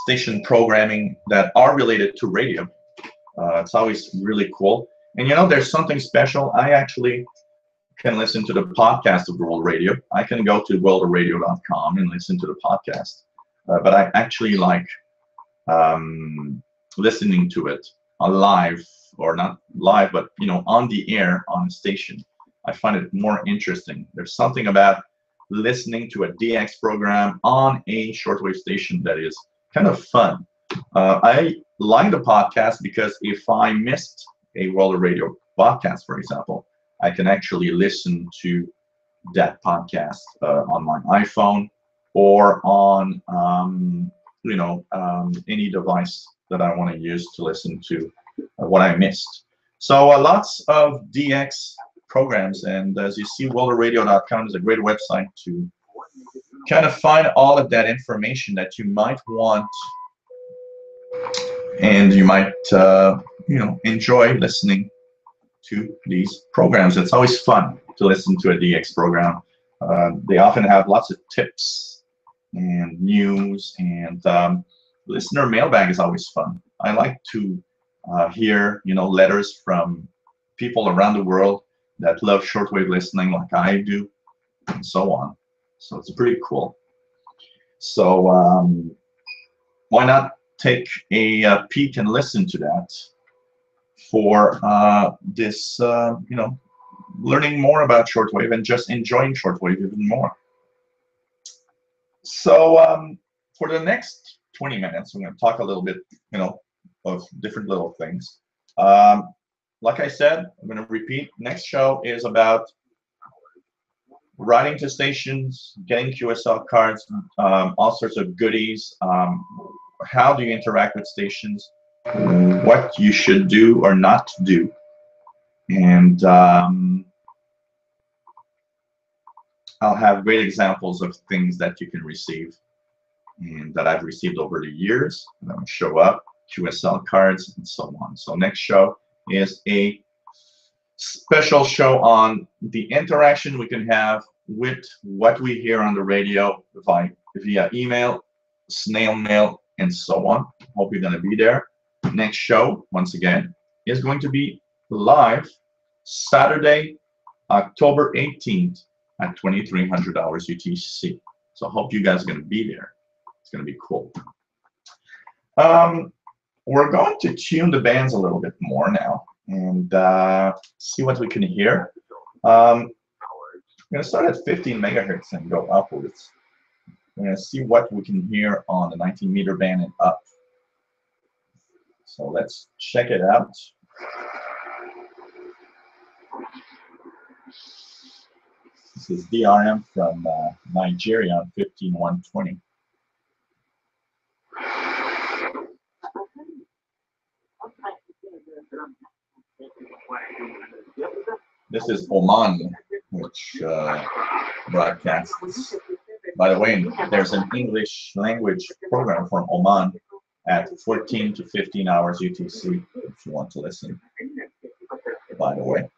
station programming that are related to radio. It's always really cool. And you know, there's something special. I actually can listen to the podcast of World Radio. I can go to worldradio.com and listen to the podcast. But I actually like listening to it live, or not live, but you know, on the air on the station. I find it more interesting. There's something about listening to a DX program on a shortwave station that is kind of fun. I like the podcast because if I missed a World Radio podcast, for example, I can actually listen to that podcast on my iPhone or on any device that I want to use to listen to what I missed. So lots of DX programs, and as you see, worldradio.com is a great website to kind of find all of that information that you might want, and you might enjoy listening to these programs. It's always fun to listen to a DX program. They often have lots of tips and news, and listener mailbag is always fun. I like to hear letters from people around the world that love shortwave listening like I do, and so on. So it's pretty cool. So why not take a peek and listen to that for this, learning more about shortwave and just enjoying shortwave even more. So for the next 20 minutes, we're going to talk a little bit, of different little things. Like I said, I'm going to repeat. Next show is about writing to stations, getting QSL cards, all sorts of goodies. How do you interact with stations? What you should do or not do. And I'll have great examples of things that you can receive and that I've received over the years. And I'm show up, QSL cards, and so on. So next show is a special show on the interaction we can have with what we hear on the radio via email, snail mail, and so on. Hope you're going to be there. Next show, once again, is going to be live Saturday, October 18th at 2300 hours UTC. So I hope you guys are going to be there. It's going to be cool. We're going to tune the bands a little bit more now and see what we can hear. I'm going to start at 15 megahertz and go upwards. We're going to see what we can hear on the 19 meter band and up. So let's check it out. This is DRM from Nigeria on 15120. This is Oman, which broadcasts. By the way, there's an English language program from Oman at 14 to 15 hours UTC if you want to listen. By the way.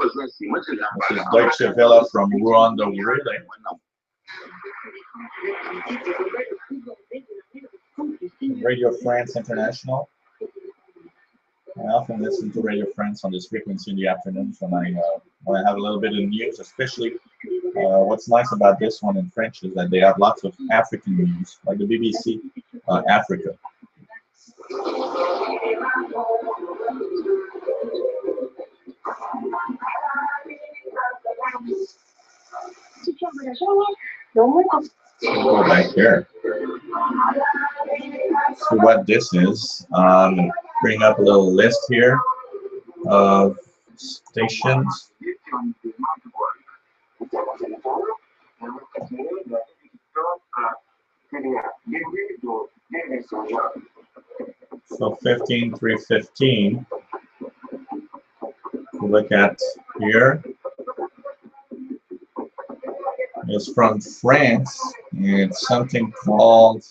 This is Deutsche Welle from Rwanda, really. Radio France International. I often listen to Radio France on this frequency in the afternoons when I have a little bit of news, especially what's nice about this one in French is that they have lots of African news, like the BBC Africa. Go back here. So what this is, bring up a little list here of stations. So 15315. Look at here. It's from France. It's something called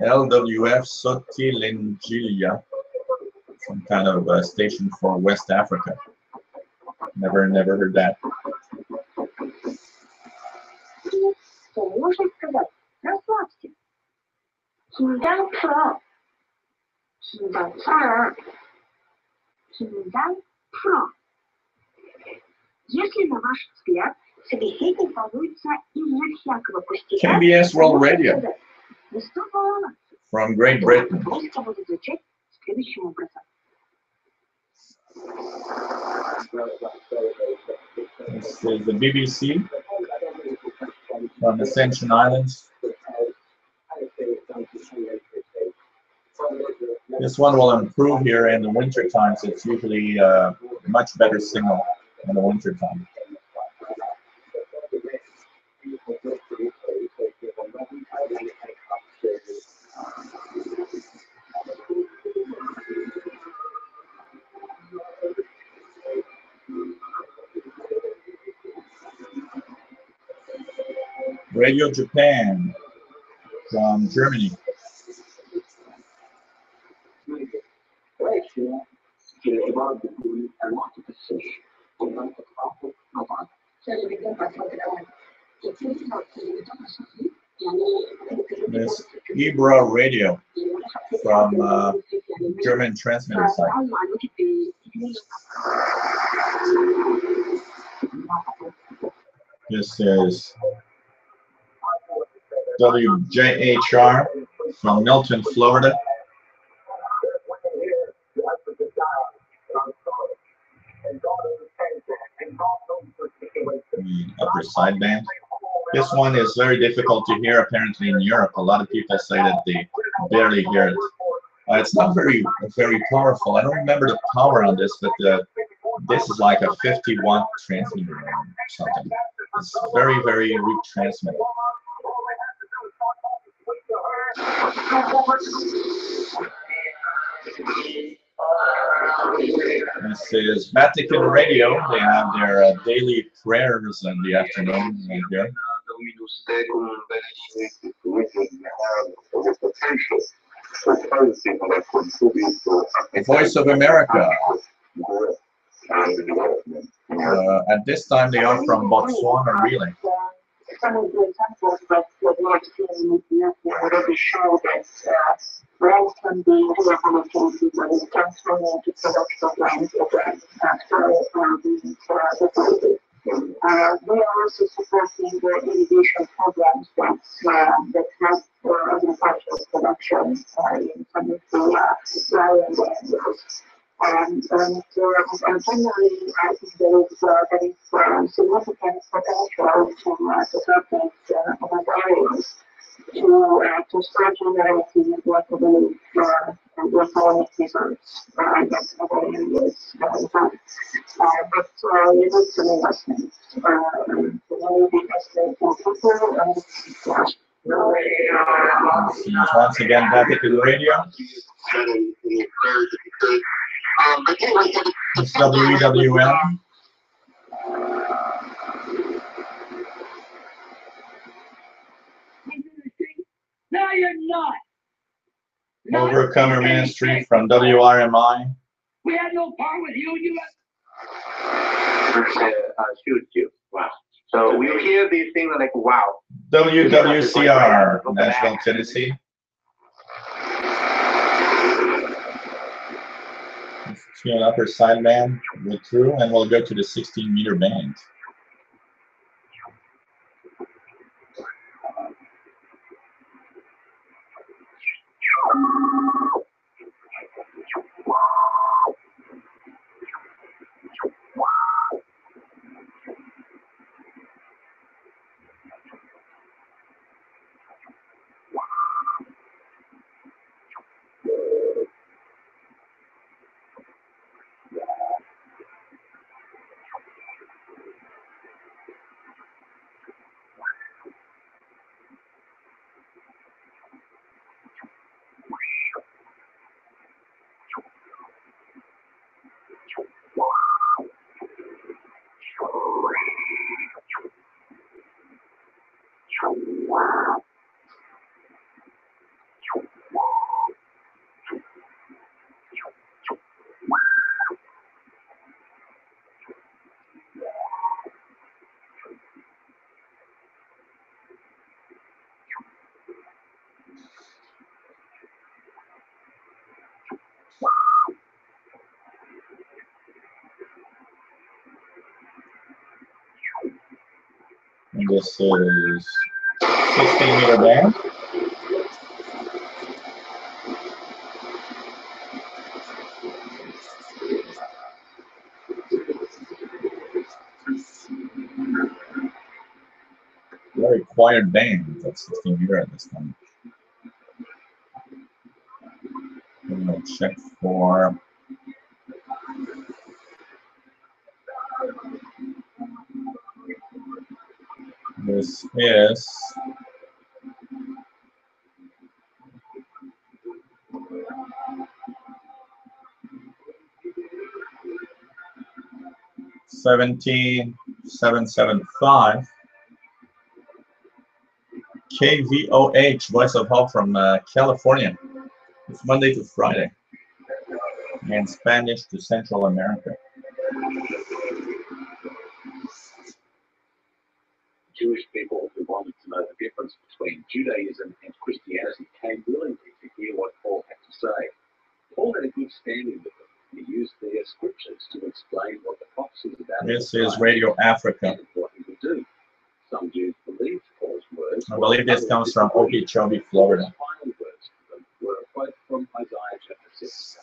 LWF Sotilingilia, some kind of station for West Africa. Never heard that. KBS World Radio from Great Britain. This is the BBC from Ascension Islands. This one will improve here in the winter times. It's usually much better signal in the winter time. Radio Japan from Germany. This Ibra Radio from German transmitter site. This is WJHR from Milton, Florida. The upper sideband. This one is very difficult to hear apparently in Europe. A lot of people say that they barely hear it. It's not very powerful. I don't remember the power on this, but this is like a 50-watt transmitter or something. It's very weak transmitter. This is Vatican Radio. They have their daily prayers in the afternoon right here. Voice of America. At this time, they are from Botswana, really. Some of the examples that would like to already show that brands can be rehabilitated when it transformed into production lines again after being depleted. They are also supporting the irrigation programs that help agricultural production in some of the dry areas. And generally, I think there is significant potential to help these areas to start generating what we believe electronic results that other areas have. But you need some investment. You need investment in people and once again, Vatican Radio. It's WEWM. No, you're not. Overcomer Ministry from WRMI. We had no part with you. You shoot you. Wow. So we hear these things like, wow. WWCR, Nashville, Tennessee. An upper sideband, go through, and we'll go to the 16-meter band. And this is 16-meter band. Very quiet band at 16-meter at this time. I'm going to check for this is $17,775 KVOH, Voice of Hope from California. It's Monday to Friday, and Spanish to Central America. Jewish people who wanted to know the difference between Judaism and Christianity came willingly to hear what Paul had to say. Paul had a good standing with them. He used their scriptures to explain what the prophecies about. This is Radio Africa. And what he would do. Some Jews believed Paul's words. I believe this comes from Okeechobee, Florida. Final words to them were a quote from Isaiah chapter 6.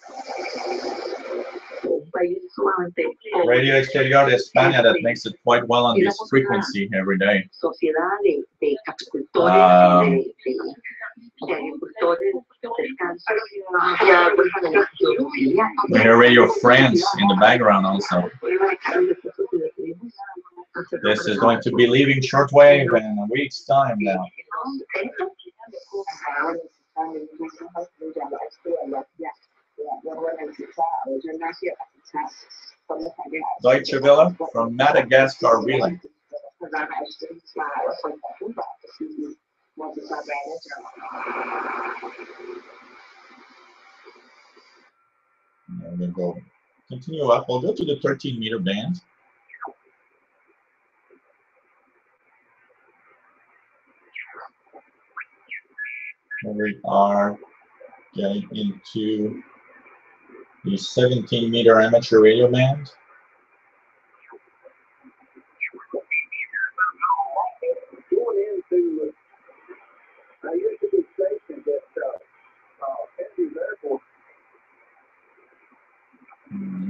Radio Exterior de España, that makes it quite well on this frequency every day. We hear Radio France in the background also. This is going to be leaving shortwave in a week's time now. Deutsche Welle from Madagascar relay. There we go. Continue up. We'll go to the 13-meter band. We are getting into the 17-meter amateur radio band.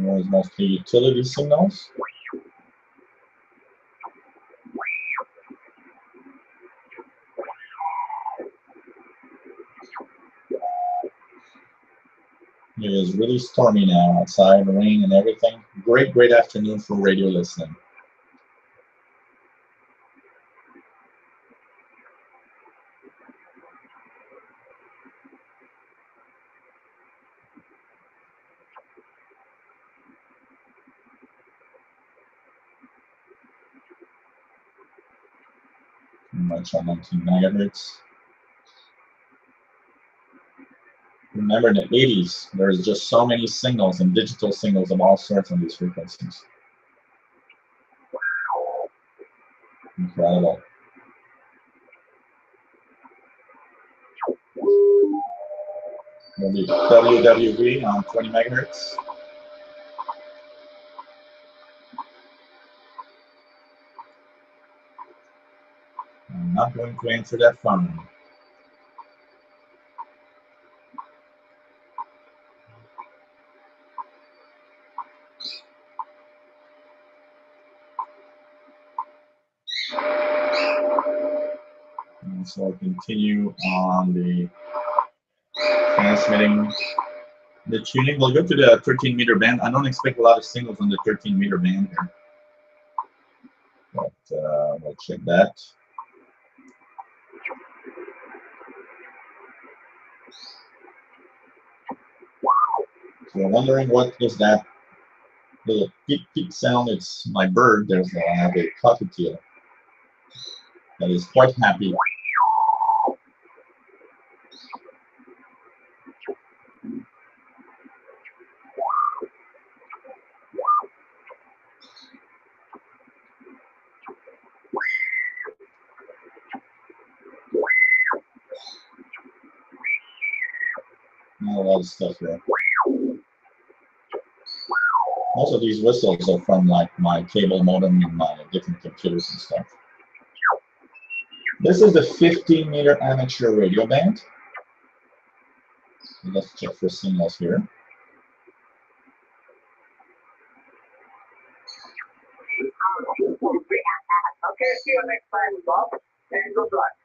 There's mostly utility signals. It is really stormy now outside, rain and everything. Great afternoon for radio listening. Much on 19 megahertz. Remember in the 80s, there's just so many signals and digital signals of all sorts on these frequencies. Incredible. There'll be WWV on 20 megahertz. I'm not going to answer that phone. And so I'll continue on the transmitting the tuning. We'll go to the 13-meter band. I don't expect a lot of signals on the 13-meter band here, but we'll check that. So you're wondering what is that little peep peep sound? It's my bird. I have a cockatiel that is quite happy. A lot of stuff there. Most of these whistles are from like my cable modem and my different computers and stuff. This is the 15-meter amateur radio band. Let's check for signals here. Okay, see you next time, Bob, and good luck.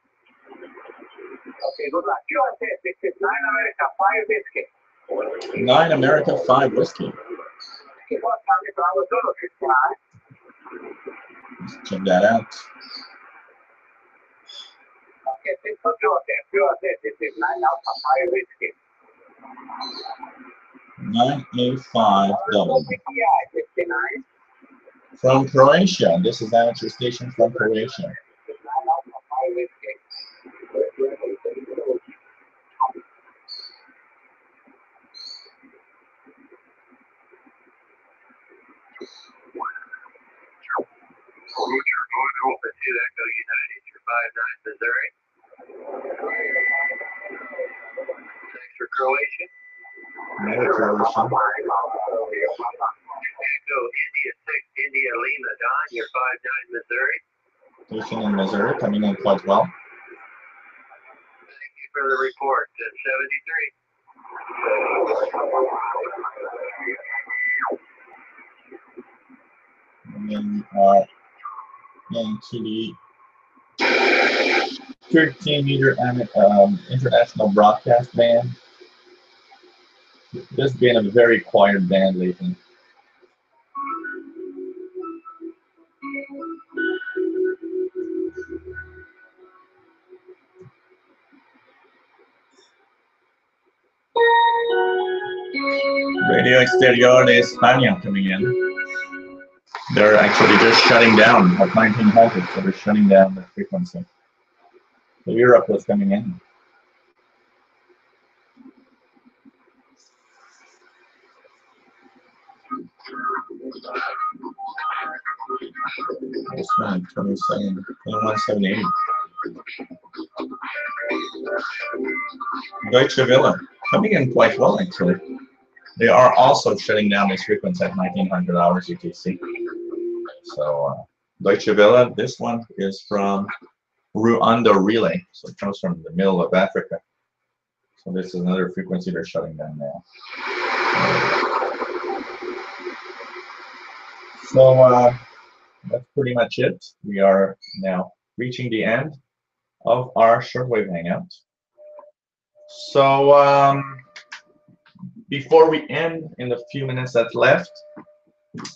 Okay, good luck. You are set. This is 9 America 5 Whiskey. 9 America 5 Whiskey. Let's check that out. Okay, this is you are set. This is 9 Alpha 5 Whiskey. 9A5W. 59. From Croatia. This is amateur station from Croatia. Echo United, your 59 Missouri. Thanks for Croatia. Croatia. Echo India 6, India Lima Don, your 59 Missouri. Station in Missouri coming in quite well. Thank you for the report. 73. And then into the 13-meter international broadcast band. This has been a very quiet band lately. Radio Exterior de España coming in. They're actually just shutting down at 1900, so they're shutting down the frequency. So Europe was coming in. This one, 21,780. Deutsche Welle, coming in quite well actually. They are also shutting down this frequency at 1900 hours UTC. So Deutsche Welle, this one is from Rwanda Relay, so it comes from the middle of Africa. So this is another frequency they're shutting down now. So that's pretty much it. We are now reaching the end of our shortwave hangout. So before we end in the few minutes that's left,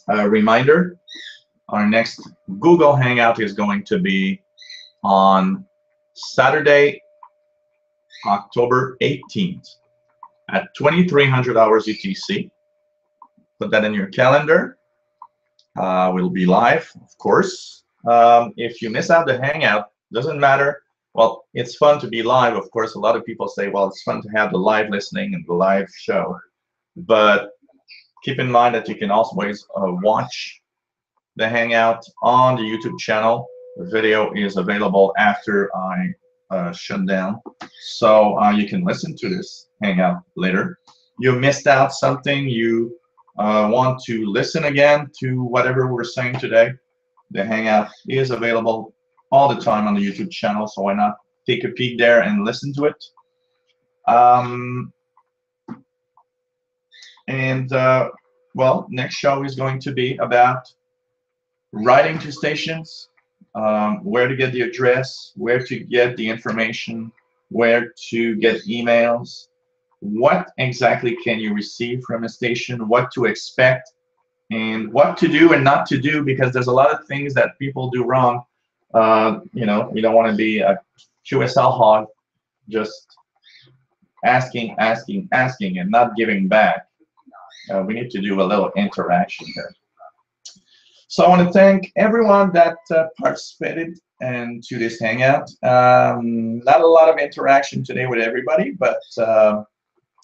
a reminder, our next Google Hangout is going to be on Saturday, October 18th at 2300 hours UTC. Put that in your calendar. We'll be live, of course. If you miss out the Hangout, doesn't matter. Well, it's fun to be live. Of course, a lot of people say, well, it's fun to have the live listening and the live show. But keep in mind that you can always watch the Hangout on the YouTube channel. The video is available after I shut down. So you can listen to this Hangout later. You missed out something, you want to listen again to whatever we're saying today, the Hangout is available all the time on the YouTube channel, so why not take a peek there and listen to it. Well, next show is going to be about writing to stations, where to get the address, where to get the information, where to get emails, what exactly can you receive from a station, what to expect, and what to do and not to do, because there's a lot of things that people do wrong. You know, we don't want to be a QSL hog, just asking, and not giving back. We need to do a little interaction here. So I want to thank everyone that participated into this Hangout. Not a lot of interaction today with everybody, but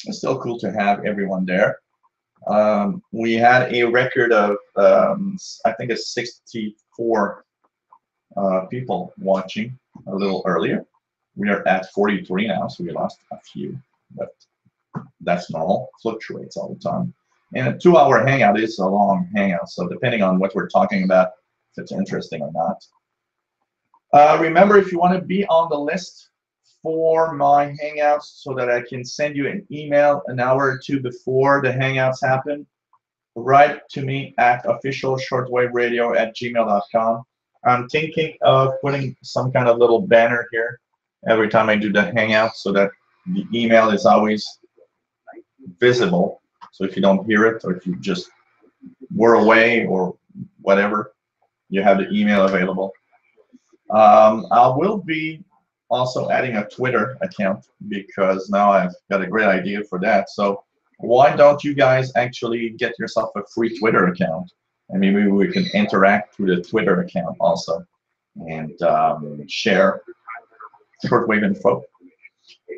it's still cool to have everyone there. We had a record of, I think it's 64 people watching a little earlier. We are at 43 now, so we lost a few, but that's normal, fluctuates all the time. And a 2-hour hangout is a long hangout, so depending on what we're talking about, if it's interesting or not. Remember, if you want to be on the list for my Hangouts so that I can send you an email an hour or two before the Hangouts happen, write to me at officialshortwaveradio@gmail.com. I'm thinking of putting some kind of little banner here every time I do the Hangout so that the email is always visible. So if you don't hear it, or if you just were away or whatever, you have the email available. I will be also adding a Twitter account because now I've got a great idea for that. So why don't you guys actually get yourself a free Twitter account, and maybe we can interact through the Twitter account also and share shortwave info.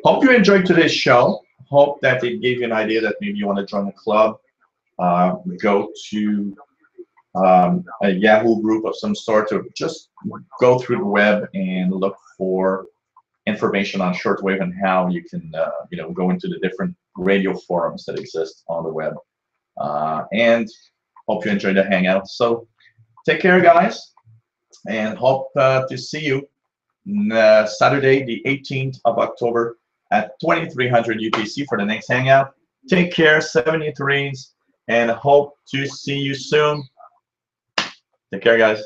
Hope you enjoyed today's show. Hope that it gave you an idea that maybe you want to join the club. Go to a Yahoo group of some sort, or just go through the web and look for information on shortwave and how you can go into the different radio forums that exist on the web. And hope you enjoyed the Hangout. So take care, guys, and hope to see you Saturday, the 18th of October at 2300 UTC for the next Hangout. Take care, 73s, and hope to see you soon. Take care, guys.